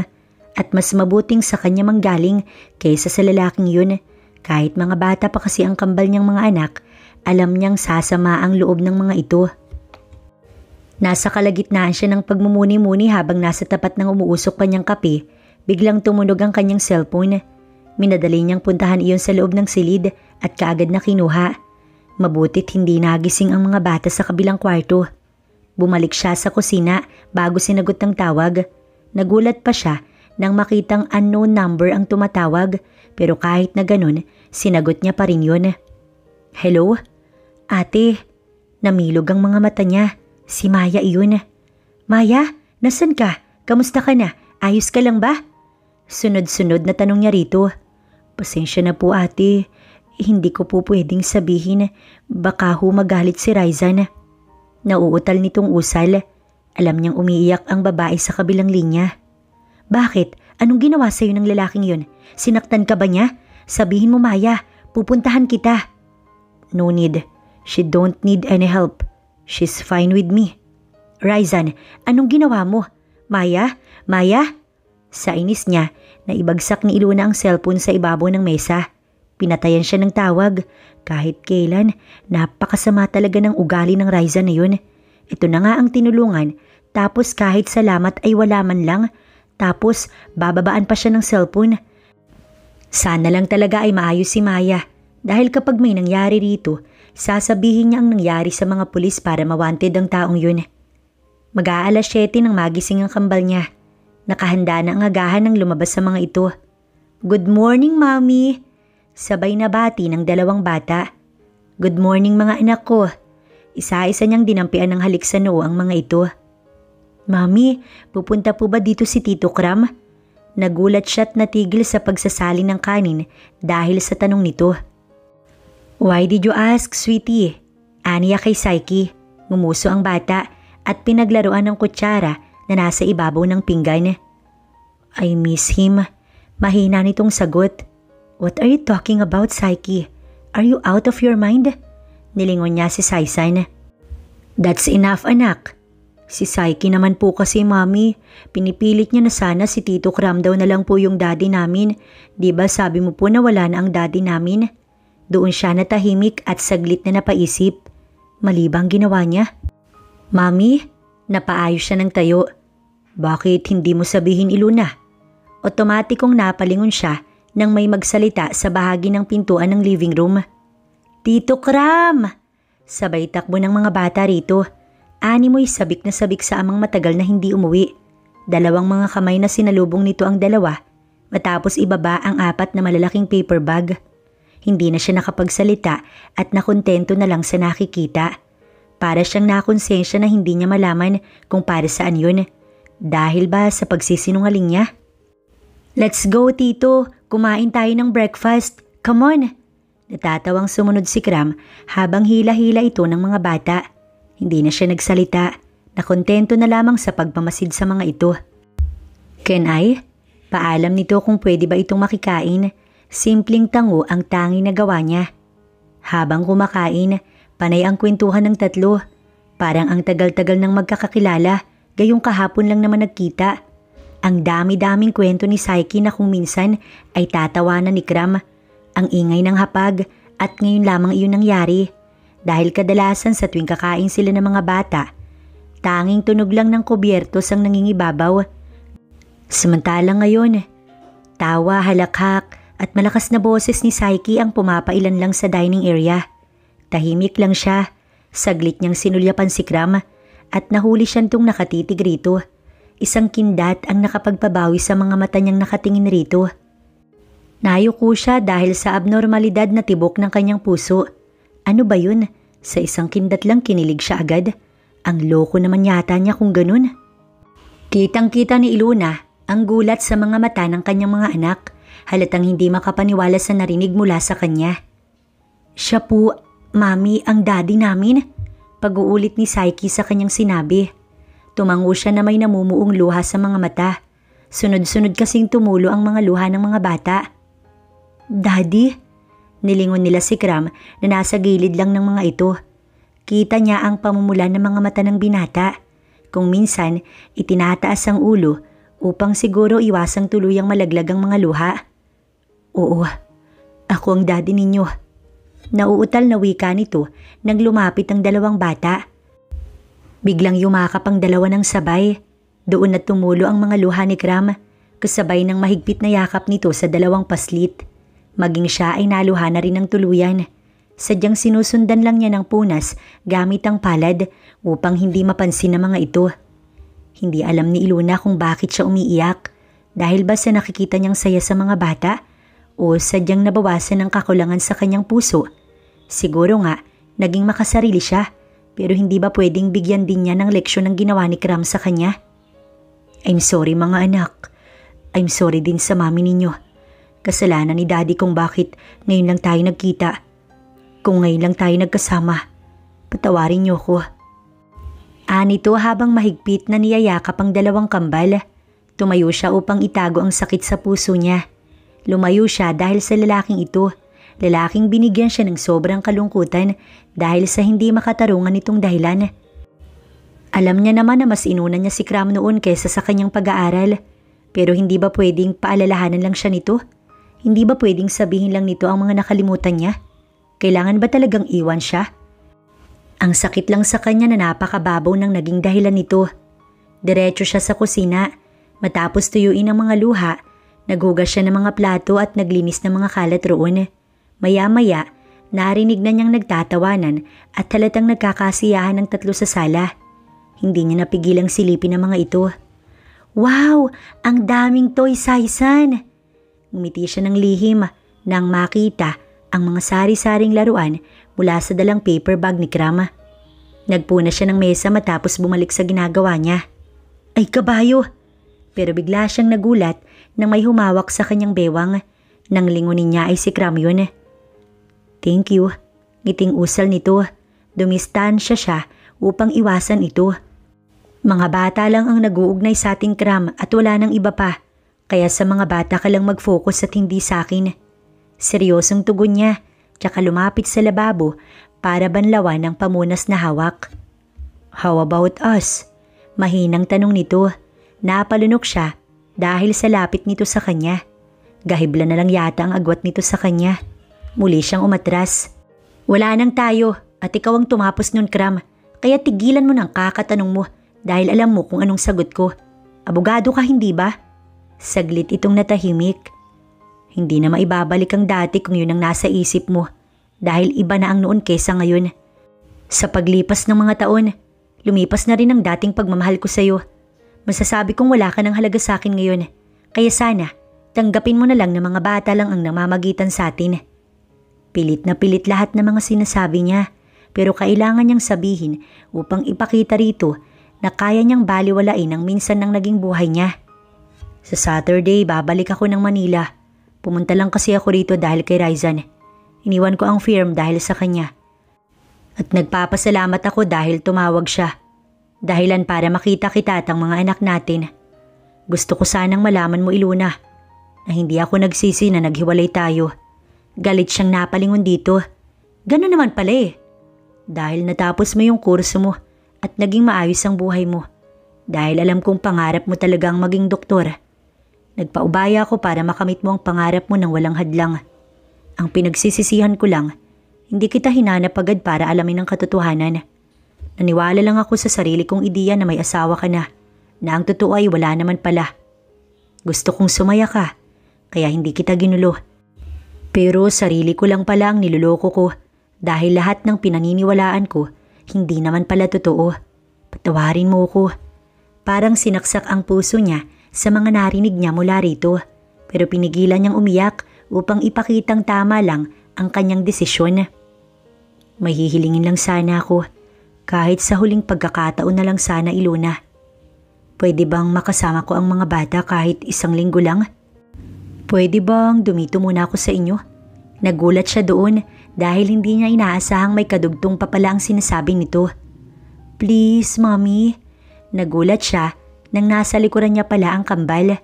At mas mabuting sa kanya manggaling kaysa sa lalaking yun. Kahit mga bata pa kasi ang kambal niyang mga anak, alam niyang sasama ang loob ng mga ito. Nasa kalagitnaan siya ng pagmumuni-muni habang nasa tapat ng umuusok pa niyang kape. Biglang tumunog ang kanyang cellphone. Minadali niyang puntahan iyon sa loob ng silid at kaagad na kinuha. Mabutit hindi nagising ang mga bata sa kabilang kwarto. Bumalik siya sa kusina bago sinagot ng tawag. Nagulat pa siya nang makitang unknown number ang tumatawag, pero kahit na ganun, sinagot niya pa rin yun. Hello? Ate, namilog ang mga mata niya. Si Maya iyon. Maya, nasan ka? Kamusta ka na? Ayos ka lang ba? Sunod-sunod na tanong niya rito. Pasensya na po ate, hindi ko po pwedeng sabihin. Baka ho magalit si Raizan. Nauutal nitong usal. Alam niyang umiiyak ang babae sa kabilang linya. Bakit? Anong ginawa sa'yo ng lalaking yun? Sinaktan ka ba niya? Sabihin mo Maya, pupuntahan kita. No need. She don't need any help. She's fine with me. Raizan, anong ginawa mo? Maya? Maya? Sa inis niya, naibagsak ni Ilona ang cellphone sa ibabaw ng mesa. Pinatayan siya ng tawag. Kahit kailan, napakasama talaga ng ugali ng Raizan na yun. Ito na nga ang tinulungan, tapos kahit salamat ay wala man lang. Tapos bababaan pa siya ng cellphone. Sana lang talaga ay maayos si Maya. Dahil kapag may nangyari rito, sasabihin niya ang nangyari sa mga pulis para ma-wanted ang taong yun. Mag-aalas 7 nang magising ang kambal niya. Nakahanda na ang agahan ng lumabas sa mga ito. Good morning, Mommy! Sabay na bati ng dalawang bata. Good morning mga anak ko. Isa-isa niyang dinampian ng halik sa noo ang mga ito. Mami, pupunta po ba dito si Tito Kram? Nagulat siya at natigil sa pagsasali ng kanin dahil sa tanong nito. Why did you ask, sweetie? Aniya kay Saiki. Ngumuso ang bata at pinaglaruan ng kutsara na nasa ibabaw ng pinggan. I miss him. Mahina nitong sagot. What are you talking about, Saiki? Are you out of your mind? Nilingon niya si Saisan. That's enough, anak. Si Saiki naman po kasi, Mami. Pinipilit niya na sana si Tito Kram daw na lang po yung daddy namin. Diba sabi mo po na wala na ang daddy namin? Doon siya natahimik at saglit na napaisip. Mali bang ginawa niya? Mami, napaayos siya ng tayo. Bakit hindi mo sabihin, Ilona? Otomatikong napalingon siya nang may magsalita sa bahagi ng pintuan ng living room. Tito Kram! Sabay takbo ng mga bata rito. Animoy sabik na sabik sa amang matagal na hindi umuwi. Dalawang mga kamay na sinalubong nito ang dalawa matapos ibaba ang 4 na malalaking paper bag. Hindi na siya nakapagsalita at nakontento na lang sa nakikita. Para siyang nakonsensya na hindi niya malaman kung para saan yun. Dahil ba sa pagsisinungaling niya? Let's go, Tito. Kumain tayo ng breakfast. Come on. Natatawang sumunod si Kram habang hila-hila ito ng mga bata. Hindi na siya nagsalita. Nakontento na lamang sa pagmamasid sa mga ito. Can I? Paalam nito kung pwede ba itong makikain. Simpleng tango ang tanging nagawa niya. Habang kumakain, panay ang kwentuhan ng tatlo. Parang ang tagal-tagal ng magkakakilala, gayong kahapon lang naman nagkita. Ang dami-daming kwento ni Saiki na kung minsan ay tatawanan ni Kram. Ang ingay ng hapag at ngayon lamang iyon nangyari. Dahil kadalasan sa tuwing kakain sila ng mga bata, tanging tunog lang ng kubyertos ang nangingibabaw. Samantalang ngayon, tawa, halakhak at malakas na boses ni Saiki ang pumapailan lang sa dining area. Tahimik lang siya. Saglit niyang sinulyapan si Kram at nahuli siyang tung nakatitig rito. Isang kindat ang nakapagpabawi sa mga mata niyang nakatingin rito. Nayuko siya dahil sa abnormalidad na tibok ng kanyang puso. Ano ba yun? Sa isang kindat lang kinilig siya agad. Ang loko naman yata niya kung ganun. Kitang-kita ni Ilona ang gulat sa mga mata ng kanyang mga anak. Halatang hindi makapaniwala sa narinig mula sa kanya. Siya po, Mami, ang daddy namin. Pag-uulit ni Saiki sa kanyang sinabi. Tumango siya na may namumuong luha sa mga mata. Sunod-sunod kasing tumulo ang mga luha ng mga bata. Daddy? Nilingon nila si Kram na nasa gilid lang ng mga ito. Kita niya ang pamumula ng mga mata ng binata. Kung minsan, itinataas ang ulo upang siguro iwasang tuluyang malaglag ang mga luha. Oo, ako ang daddy ninyo. Nauutal na wika nito nang lumapit ang dalawang bata. Biglang yumakap ang dalawa ng sabay. Doon na tumulo ang mga luha ni Kram, kasabay ng mahigpit na yakap nito sa dalawang paslit. Maging siya ay naluha na rin ng tuluyan. Sadyang sinusundan lang niya ng punas gamit ang palad upang hindi mapansin ng mga ito. Hindi alam ni Ilona kung bakit siya umiiyak. Dahil ba sa nakikita niyang saya sa mga bata? O sadyang nabawasan ng kakulangan sa kanyang puso? Siguro nga, naging makasarili siya. Pero hindi ba pwedeng bigyan din niya ng leksyon ng ginawa ni Kram sa kanya? I'm sorry mga anak. I'm sorry din sa mami ninyo. Kasalanan ni daddy kung bakit ngayon lang tayo nagkita. Kung ngayon lang tayo nagkasama. Patawarin niyo ko. Nito habang mahigpit na niyayakap ang dalawang kambal. Tumayo siya upang itago ang sakit sa puso niya. Lumayo siya dahil sa lalaking ito. Lalaking binigyan siya ng sobrang kalungkutan dahil sa hindi makatarungan nitong dahilan. Alam niya naman na mas inuna niya si Kram noon kaysa sa kanyang pag-aaral. Pero hindi ba pwedeng paalalahanan lang siya nito? Hindi ba pwedeng sabihin lang nito ang mga nakalimutan niya? Kailangan ba talagang iwan siya? Ang sakit lang sa kanya na napakababaw ng naging dahilan nito. Diretso siya sa kusina. Matapos tuyuin ang mga luha, naghugas siya ng mga plato at naglinis ng mga kalat roon. Maya-maya, narinig na niyang nagtatawanan at halatang nagkakasiyahan ng tatlo sa sala. Hindi niya napigilang silipin ang mga ito. Wow! Ang daming toy Sai-san! Ngumiti siya ng lihim nang makita ang mga sari-saring laruan mula sa dalang paper bag ni Kram. Nagpuna siya ng mesa matapos bumalik sa ginagawa niya. Ay kabayo! Pero bigla siyang nagulat nang may humawak sa kanyang bewang. Nang lingunin niya ay si Kram yun. Thank you. Ngiting usal nito. Dumistansya siya upang iwasan ito. Mga bata lang ang nag-uugnay sa ating Kram at wala nang iba pa. Kaya sa mga bata ka lang mag-focus at hindi sa akin. Seryosong tugon niya, tsaka lumapit sa lababo para banlawan ng pamunas na hawak. How about us? Mahinang tanong nito. Napalunok siya dahil sa lapit nito sa kanya. Gahibla na lang yata ang agwat nito sa kanya. Muli siyang umatras. Wala nang tayo at ikaw ang tumapos nun Kram. Kaya tigilan mo ng kakatanong mo dahil alam mo kung anong sagot ko. Abogado ka hindi ba? Saglit itong natahimik. Hindi na maibabalik ang dati kung yun ang nasa isip mo dahil iba na ang noon kesa ngayon. Sa paglipas ng mga taon, lumipas na rin ang dating pagmamahal ko sa'yo. Masasabi kong wala ka ng halaga sa akin ngayon. Kaya sana, tanggapin mo na lang na mga bata lang ang namamagitan sa atin. Pilit na pilit lahat ng mga sinasabi niya pero kailangan niyang sabihin upang ipakita rito na kaya niyang baliwalain ang minsan ng naging buhay niya. Sa Saturday, babalik ako ng Manila. Pumunta lang kasi ako rito dahil kay Raizan. Iniwan ko ang firm dahil sa kanya. At nagpapasalamat ako dahil tumawag siya. Dahilan para makita kita at ang mga anak natin. Gusto ko sanang malaman mo Iluna na hindi ako nagsisi na naghiwalay tayo. Galit siyang napalingon dito. Gano'n naman pala eh. Dahil natapos mo yung kurso mo at naging maayos ang buhay mo. Dahil alam kong pangarap mo talagang maging doktor. Nagpaubaya ako para makamit mo ang pangarap mo nang walang hadlang. Ang pinagsisisihan ko lang, hindi kita hinanap agad para alamin ang katotohanan. Naniwala lang ako sa sarili kong ideya na may asawa ka na ang totoo ay wala naman pala. Gusto kong sumaya ka, kaya hindi kita ginulo. Pero sarili ko lang pala ang niloloko ko dahil lahat ng pinaniniwalaan ko hindi naman pala totoo. Patawarin mo ko. Parang sinaksak ang puso niya sa mga narinig niya mula rito pero pinigilan niyang umiyak upang ipakitang tama lang ang kanyang desisyon. Mahihilingin lang sana ako kahit sa huling pagkakataon na lang sana Iluna. Pwede bang makasama ko ang mga bata kahit isang linggo lang? Pwede bang dumito muna ako sa inyo? Nagulat siya doon dahil hindi niya inaasahang may kadugtong pa pala ang sinasabi nito. Please, Mommy. Nagulat siya nang nasa likuran niya pala ang kambal.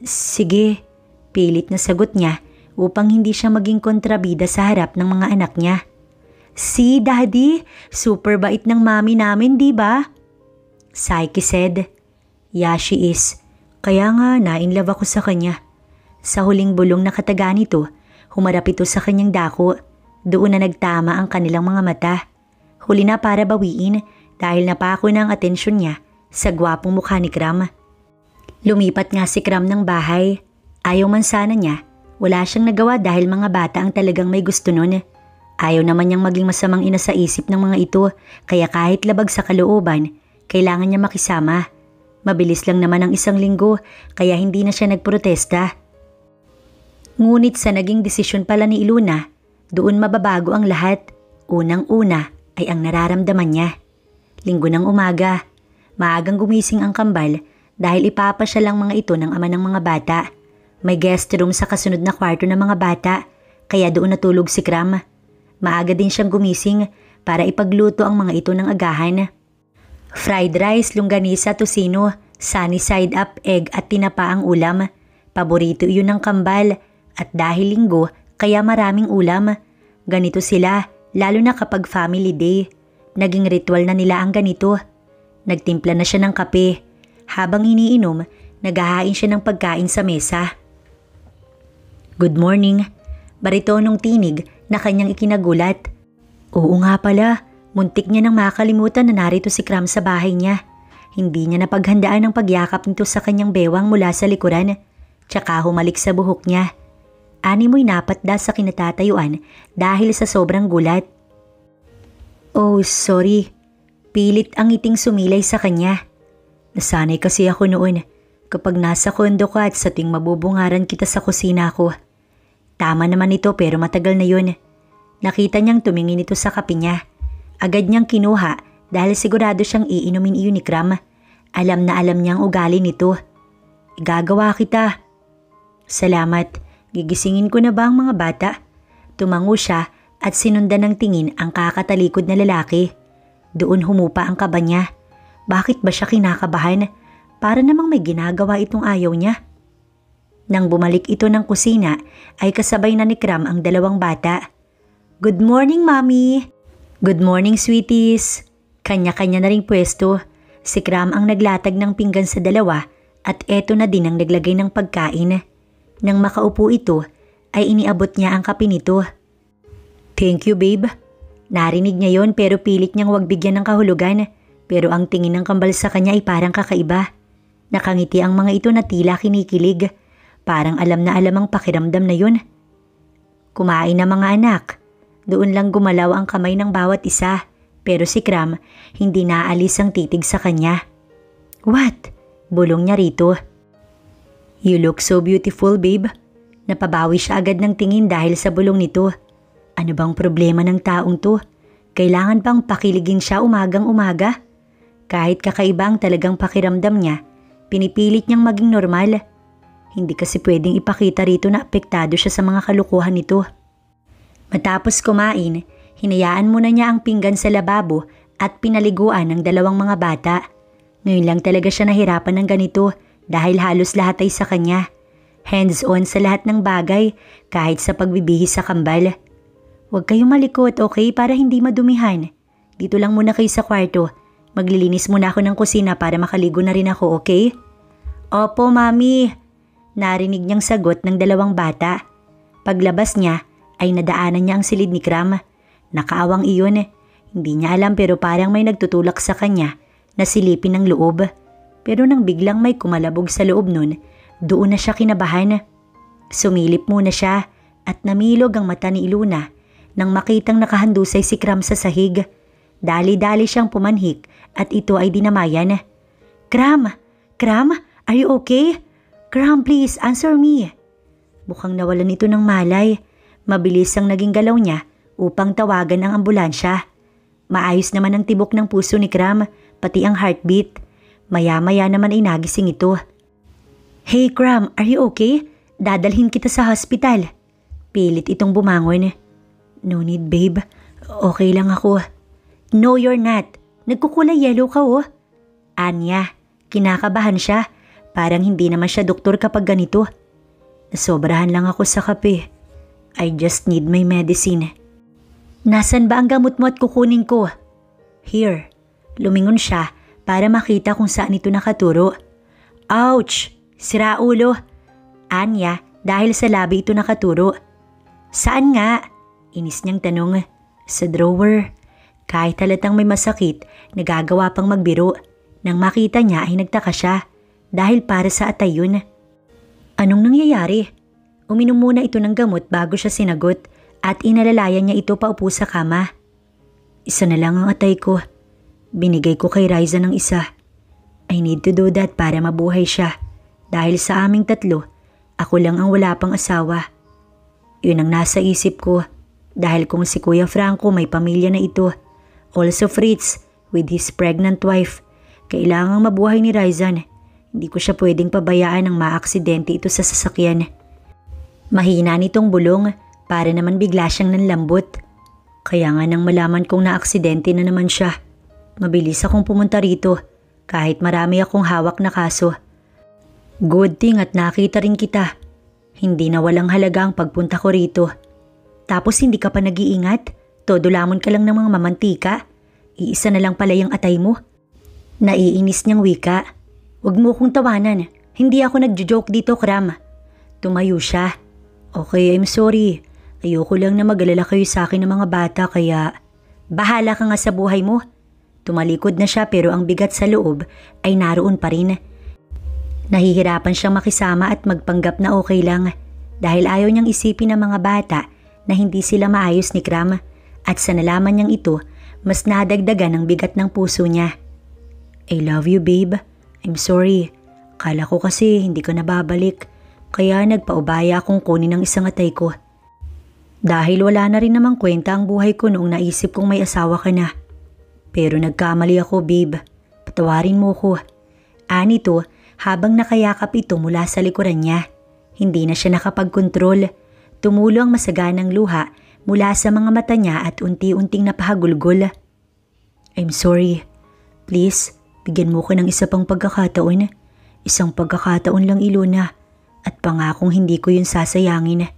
Sige, pilit na sagot niya upang hindi siya maging kontrabida sa harap ng mga anak niya. See, Daddy, super bait ng mami namin, di ba? Saiki said. Yeah, she is. Kaya nga, na-inlove ako sa kanya. Sa huling bulong na kataga nito, humarap ito sa kanyang dako. Doon na nagtama ang kanilang mga mata. Huli na para bawiin dahil napako na ang atensyon niya sa gwapong mukha ni Kram. Lumipat nga si Kram ng bahay. Ayaw man sana niya, wala siyang nagawa dahil mga bata ang talagang may gusto nun. Ayaw naman niyang maging masamang ina sa isip ng mga ito, kaya kahit labag sa kalooban, kailangan niya makisama. Mabilis lang naman ang 1 linggo kaya hindi na siya nagprotesta. Ngunit sa naging desisyon pala ni Ilona, doon mababago ang lahat. Unang-una ay ang nararamdaman niya. Linggo ng umaga, maagang gumising ang kambal dahil ipapasya lang mga ito ng ama ng mga bata. May guest room sa kasunod na kwarto ng mga bata kaya doon natulog si Kram. Maaga din siyang gumising para ipagluto ang mga ito ng agahan. Fried rice, longganisa, tocino, sunny side up egg at tinapa ang ulam. Paborito iyon ng kambal at dahil linggo kaya maraming ulam. Ganito sila lalo na kapag family day. Naging ritual na nila ang ganito. Nagtimpla na siya ng kape. Habang iniinom, naghahain siya ng pagkain sa mesa. Good morning. Baritonong tinig na kanyang ikinagulat. Oo nga pala, muntik niya nang makalimutan na narito si Kram sa bahay niya. Hindi niya napaghandaan ang pagyakap nito sa kanyang bewang mula sa likuran, tsaka humalik sa buhok niya. Animoy napatda sa kinatatayuan dahil sa sobrang gulat. Oh, sorry. Pilit ang ngiting sumilay sa kanya. Nasanay kasi ako noon kapag nasa kondo ka at sa ting mabubungaran kita sa kusina ko. Tama naman ito pero matagal na yun. Nakita niyang tumingin ito sa kape niya. Agad niyang kinuha dahil sigurado siyang iinumin iyon ni Kram. Alam na alam niyang ugali nito. Igagawa kita. Salamat. Gigisingin ko na ba ang mga bata? Tumango siya at sinundan ng tingin ang kakatalikod na lalaki. Doon humupa ang kaba niya. Bakit ba siya kinakabahan? Para namang may ginagawa itong ayaw niya. Nang bumalik ito ng kusina ay kasabay na ni Kram ang 2 bata. Good morning, Mommy! Good morning, sweeties! Kanya-kanya na ring pwesto. Si Kram ang naglatag ng pinggan sa 2 at eto na din ang naglagay ng pagkain. Nang makaupo ito ay iniabot niya ang kape nito. Thank you, babe. Narinig niya yon pero pilit niyang wag bigyan ng kahulugan. Pero ang tingin ng kambal sa kanya ay parang kakaiba. Nakangiti ang mga ito na tila kinikilig. Parang alam na alam ang pakiramdam na yun. Kumain na mga anak. Doon lang gumalaw ang kamay ng bawat isa. Pero si Kram hindi naalis ang titig sa kanya. What? Bulong niya rito. You look so beautiful, babe. Napabawi siya agad ng tingin dahil sa bulong nito. Ano bang problema ng taong to? Kailangan bang pakiligin siya umagang umaga? Kahit kakaiba ang talagang pakiramdam niya, pinipilit niyang maging normal. Hindi kasi pwedeng ipakita rito na apektado siya sa mga kalukuhan nito. Matapos kumain, hinayaan muna niya ang pinggan sa lababo at pinaliguan ng 2 mga bata. Ngayon lang talaga siya nahirapan ng ganito dahil halos lahat ay sa kanya. Hands-on sa lahat ng bagay kahit sa pagbibihis sa kambal. Huwag kayong malikot, okay? Para hindi madumihan. Dito lang muna kayo sa kwarto. Maglilinis muna ako ng kusina para makaligo na rin ako, okay? Opo, Mami. Narinig niyang sagot ng 2 bata. Paglabas niya ay nadaanan niya ang silid ni Kram. Nakaawang iyon. Hindi niya alam pero parang may nagtutulak sa kanya na silipin ng loob. Pero nang biglang may kumalabog sa loob nun, doon na siya kinabahan. Sumilip muna siya at namilog ang mata ni Ilona nang makitang nakahandusay si Kram sa sahig. Dali-dali siyang pumanhik at ito ay dinamayan. Kram! Kram! Are you okay? Kram, please, answer me. Mukhang nawalan ito ng malay. Mabilis ang naging galaw niya upang tawagan ang ambulansya. Maayos naman ang tibok ng puso ni Kram, pati ang heartbeat. Maya-maya naman ay nagising ito. Hey Kram, are you okay? Dadalhin kita sa hospital. Pilit itong bumangon. No need, babe. Okay lang ako. No, you're not. Nagkukulay yellow ka, oh. Anya, kinakabahan siya. Parang hindi naman siya doktor kapag ganito. Nasobrahan lang ako sa kape. I just need my medicine. Nasaan ba ang gamot mo at kukunin ko? Here. Lumingon siya para makita kung saan ito nakaturo. Ouch! Sira ulo. Anya, dahil sa labi ito nakaturo. Saan nga? Inis niyang tanong. Sa drawer. Kahit halatang may masakit, nagagawa pang magbiro. Nang makita niya ay nagtaka siya. Dahil para sa atay yun. Anong nangyayari? Uminom muna ito ng gamot bago siya sinagot at inalalayan niya ito paupo sa kama. Isa na lang ang atay ko. Binigay ko kay Riza ng isa. I need to do that para mabuhay siya. Dahil sa aming tatlo, ako lang ang wala pang asawa. Yun ang nasa isip ko. Dahil kung si Kuya Franco may pamilya na ito, also Fritz with his pregnant wife, kailangang mabuhay ni Raizan. Hindi ko siya pwedeng pabayaan ng maaksidente ito sa sasakyan. Mahina nitong bulong para naman bigla siyang nanlambot. Kaya nga nang malaman kong naaksidente na naman siya, mabilis akong pumunta rito kahit marami akong hawak na kaso. Good thing at nakita rin kita. Hindi na walang halaga ang pagpunta ko rito. Tapos hindi ka pa nag-iingat? Todo lamon ka lang ng mga mamantika? Iisa na lang pala yung atay mo? Naiinis niyang wika. Huwag mo kong tawanan. Hindi ako nagjo-joke dito, Kram. Tumayo siya. Okay, I'm sorry. Ayoko lang na mag-alala kayo sa akin ng mga bata kaya bahala ka nga sa buhay mo. Tumalikod na siya pero ang bigat sa loob ay naroon pa rin. Nahihirapan siyang makisama at magpanggap na okay lang dahil ayaw niyang isipin ng mga bata na hindi sila maayos ni Kram at sa nalaman niyang ito, mas nadagdagan ang bigat ng puso niya. I love you, babe. I'm sorry. Kala ko kasi hindi ka nababalik kaya nagpaubaya akong kunin ang isang atay ko. Dahil wala na rin namang kwenta ang buhay ko noong naisip kong may asawa ka na. Pero nagkamali ako, babe. Patawarin mo ko. Anito, habang nakayakap ito mula sa likuran niya. Hindi na siya nakapagkontrol. Tumulo ang masaganang luha mula sa mga mata niya at unti-unting napahagulgol. I'm sorry. Please, bigyan mo ko ng isa pang pagkakataon. Isang pagkakataon lang, Ilona. At pangakong hindi ko yun sasayangin.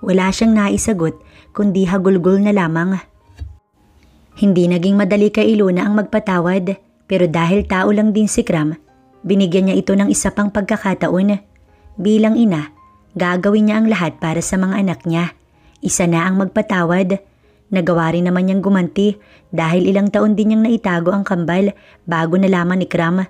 Wala siyang naisagot kundi hagulgol na lamang. Hindi naging madali kay Ilona ang magpatawad pero dahil tao lang din si Kram, binigyan niya ito ng isa pang pagkakataon. Bilang ina, gagawin niya ang lahat para sa mga anak niya. Isa na ang magpatawad. Nagawa rin naman niyang gumanti dahil ilang taon din niyang naitago ang kambal bago nalaman ni Kram.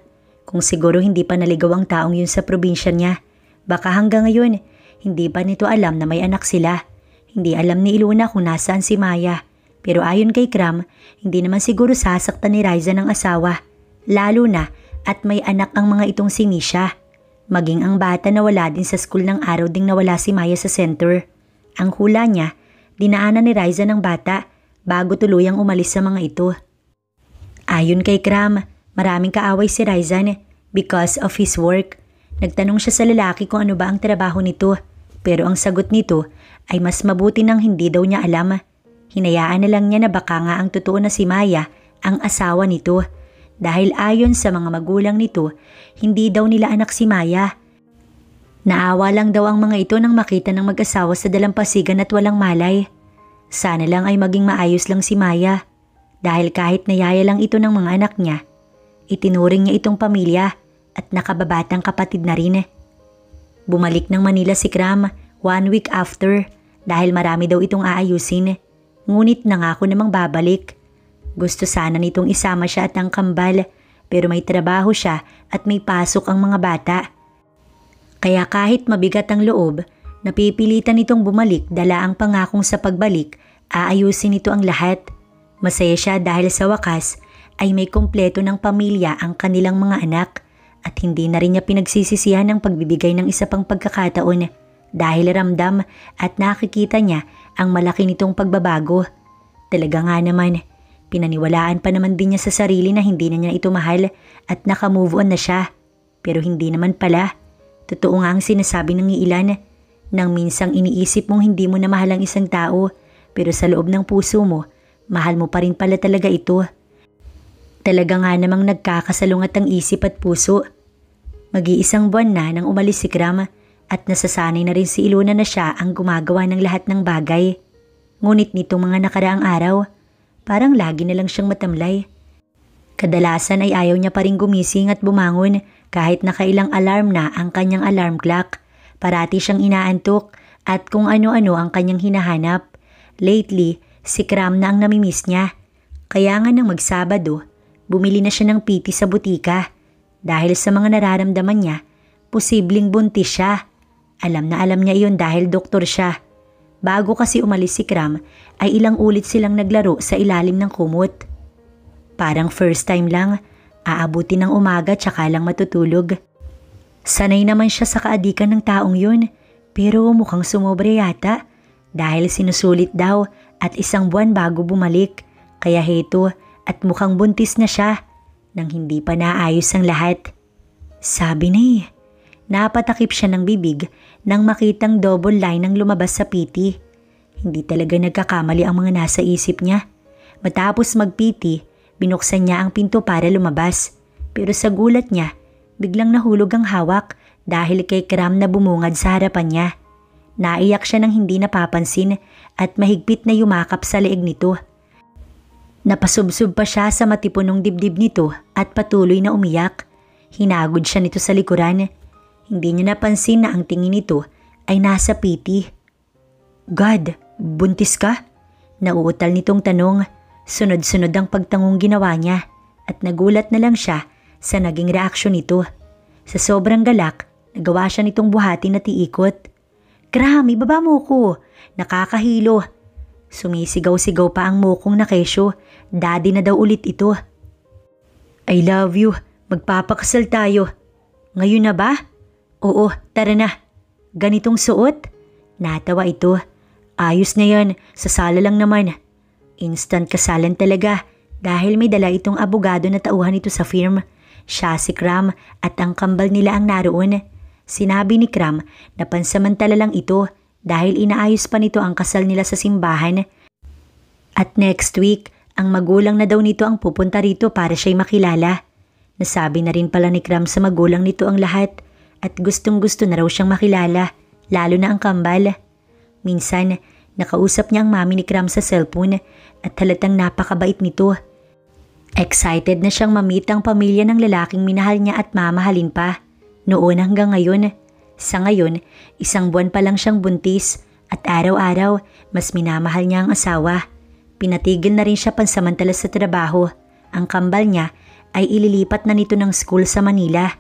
Kung siguro hindi pa naligaw ang taong yun sa probinsya niya, baka hanggang ngayon hindi pa nito alam na may anak sila. Hindi alam ni Ilona kung nasaan si Maya. Pero ayon kay Kram, hindi naman siguro sasaktan ni Raizan ng asawa. Lalo na at may anak ang mga itong si Misha. Maging ang bata na wala din sa school ng araw ding nawala si Maya sa center. Ang hula niya, dinaanan ni Raizan ng bata bago tuluyang umalis sa mga ito. Ayon kay Kram, maraming kaaway si Raizan because of his work. Nagtanong siya sa lalaki kung ano ba ang trabaho nito. Pero ang sagot nito ay mas mabuti nang hindi daw niya alam. Hinayaan na lang niya na baka nga ang totoo na si Maya ang asawa nito. Dahil ayon sa mga magulang nito, hindi daw nila anak si Maya. Naawa lang daw ang mga ito nang makita ng mag-asawa sa dalampasigan at walang malay. Sana lang ay maging maayos lang si Maya. Dahil kahit nayaya lang ito ng mga anak niya, itinuring niya itong pamilya at nakababatang kapatid na rin. Bumalik ng Manila si Kram 1 week after dahil marami daw itong aayusin. Ngunit nangako namang babalik. Gusto sana nitong isama siya at ang kambal pero may trabaho siya at may pasok ang mga bata. Kaya kahit mabigat ang loob, napipilitan nitong bumalik dala ang pangakong sa pagbalik, aayusin nito ang lahat. Masaya siya dahil sa wakas ay may kompleto ng pamilya ang kanilang mga anak at hindi na rin niya pinagsisisihan ang pagbibigay ng isa pang pagkakataon dahil ramdam at nakikita niya ang malaki nitong pagbabago. Talaga nga naman, pinaniwalaan pa naman din niya sa sarili na hindi na niya ito mahal at nakamove on na siya. Pero hindi naman pala. Totoo nga ang sinasabi ng ilan nang minsang iniisip mong hindi mo na mahal ang isang tao pero sa loob ng puso mo, mahal mo pa rin pala talaga ito. Talaga nga namang nagkakasalungat ang isip at puso. Mag-iisang buwan na nang umalis si Kram at nasasanay na rin si Ilona na siya ang gumagawa ng lahat ng bagay. Ngunit nitong mga nakaraang araw, parang lagi na lang siyang matamlay. Kadalasan ay ayaw niya pa rin gumising at bumangon kahit nakailang alarm na ang kanyang alarm clock. Parati siyang inaantok at kung ano-ano ang kanyang hinahanap. Lately, si Kram na ang namimiss niya. Kaya nga nang magsabado, bumili na siya ng PT sa butika. Dahil sa mga nararamdaman niya, posibleng buntis siya. Alam na alam niya iyon dahil doktor siya. Bago kasi umalis si Kram ay ilang ulit silang naglaro sa ilalim ng kumot. Parang first time lang, Aabutin ng umaga tsaka lang matutulog. Sanay naman siya sa kaadikan ng taong yun, pero mukhang sumobra yata dahil sinusulit daw at 1 buwan bago bumalik. Kaya heto at mukhang buntis na siya nang hindi pa naayos ang lahat. Sabi na eh. Napatakip siya ng bibig nang makitang double line ang lumabas sa PT. Hindi talaga nagkakamali ang mga nasa isip niya. Matapos mag-PT, binuksan niya ang pinto para lumabas. Pero sa gulat niya, biglang nahulog ang hawak dahil kay Kram na bumungad sa harapan niya. Naiyak siya nang hindi napapansin at mahigpit na yumakap sa leeg nito. Napasubsob pa siya sa matipunong dibdib nito at patuloy na umiyak. Hinagod siya nito sa likuran. Hindi niya napansin na ang tingin nito ay nasa PT. God, buntis ka? Nauutal nitong tanong. Sunod-sunod ang pagtangong ginawa niya at nagulat na lang siya sa naging reaksyon nito. Sa sobrang galak, nagawa siya nitong buhatin at iikot. Kram, ibaba mo ko. Nakakahilo. Sumisigaw-sigaw pa ang mokong na kesyo. Daddy na daw ulit ito. I love you. Magpapakasal tayo. Ngayon na ba? Oo, tara na. Ganitong suot? Natawa ito. Ayos na yan. Sa sala lang naman. Instant kasalan talaga dahil may dala itong abogado na tauhan ito sa firm. Siya si Kram at ang kambal nila ang naroon. Sinabi ni Kram na pansamantala lang ito dahil inaayos pa nito ang kasal nila sa simbahan. At next week, ang magulang na daw nito ang pupunta rito para siya'y makilala. Nasabi na rin pala ni Kram sa magulang nito ang lahat at gustong-gusto na raw siyang makilala, lalo na ang kambal. Minsan, nakausap niya ang mami ni Kram sa cellphone at halatang napakabait nito. Excited na siyang mamit ang pamilya ng lalaking minahal niya at mamahalin pa. Noon hanggang ngayon. Sa ngayon, 1 buwan pa lang siyang buntis at araw-araw mas minamahal niya ang asawa. Pinatigil na rin siya pansamantala sa trabaho. Ang kambal niya ay ililipat na nito ng school sa Manila.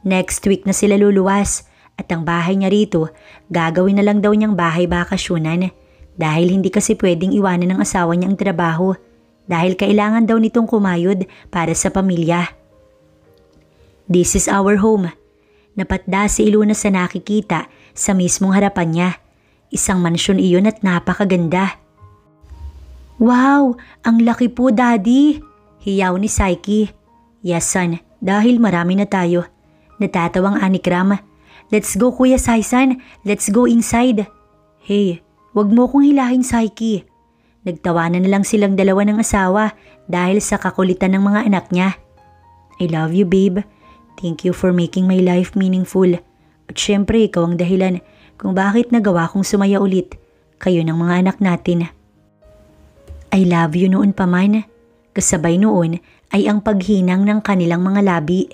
Next week na sila luluwas at ang bahay niya rito gagawin na lang daw niyang bahay bakasyunan dahil hindi kasi pwedeng iwanan ng asawa niya ang trabaho dahil kailangan daw nitong kumayod para sa pamilya. This is our home. Napatda si Iluna sa nakikita sa mismong harapan niya. Isang mansyon iyon at napakaganda. Wow! Ang laki po, Daddy! Hiyaw ni Saiki. Yes, son. Dahil marami na tayo. Natatawang ani Kram. Let's go, Kuya Saisan. Let's go inside. Hey, wag mo kong hilahin, Saiki. Nagtawanan na lang silang dalawa ng asawa dahil sa kakulitan ng mga anak niya. I love you, babe. Thank you for making my life meaningful. At syempre, ikaw ang dahilan kung bakit nagawa kong sumaya ulit. Kayo ng mga anak natin. I love you noon pa man. Kasabay noon ay ang paghinang ng kanilang mga labi.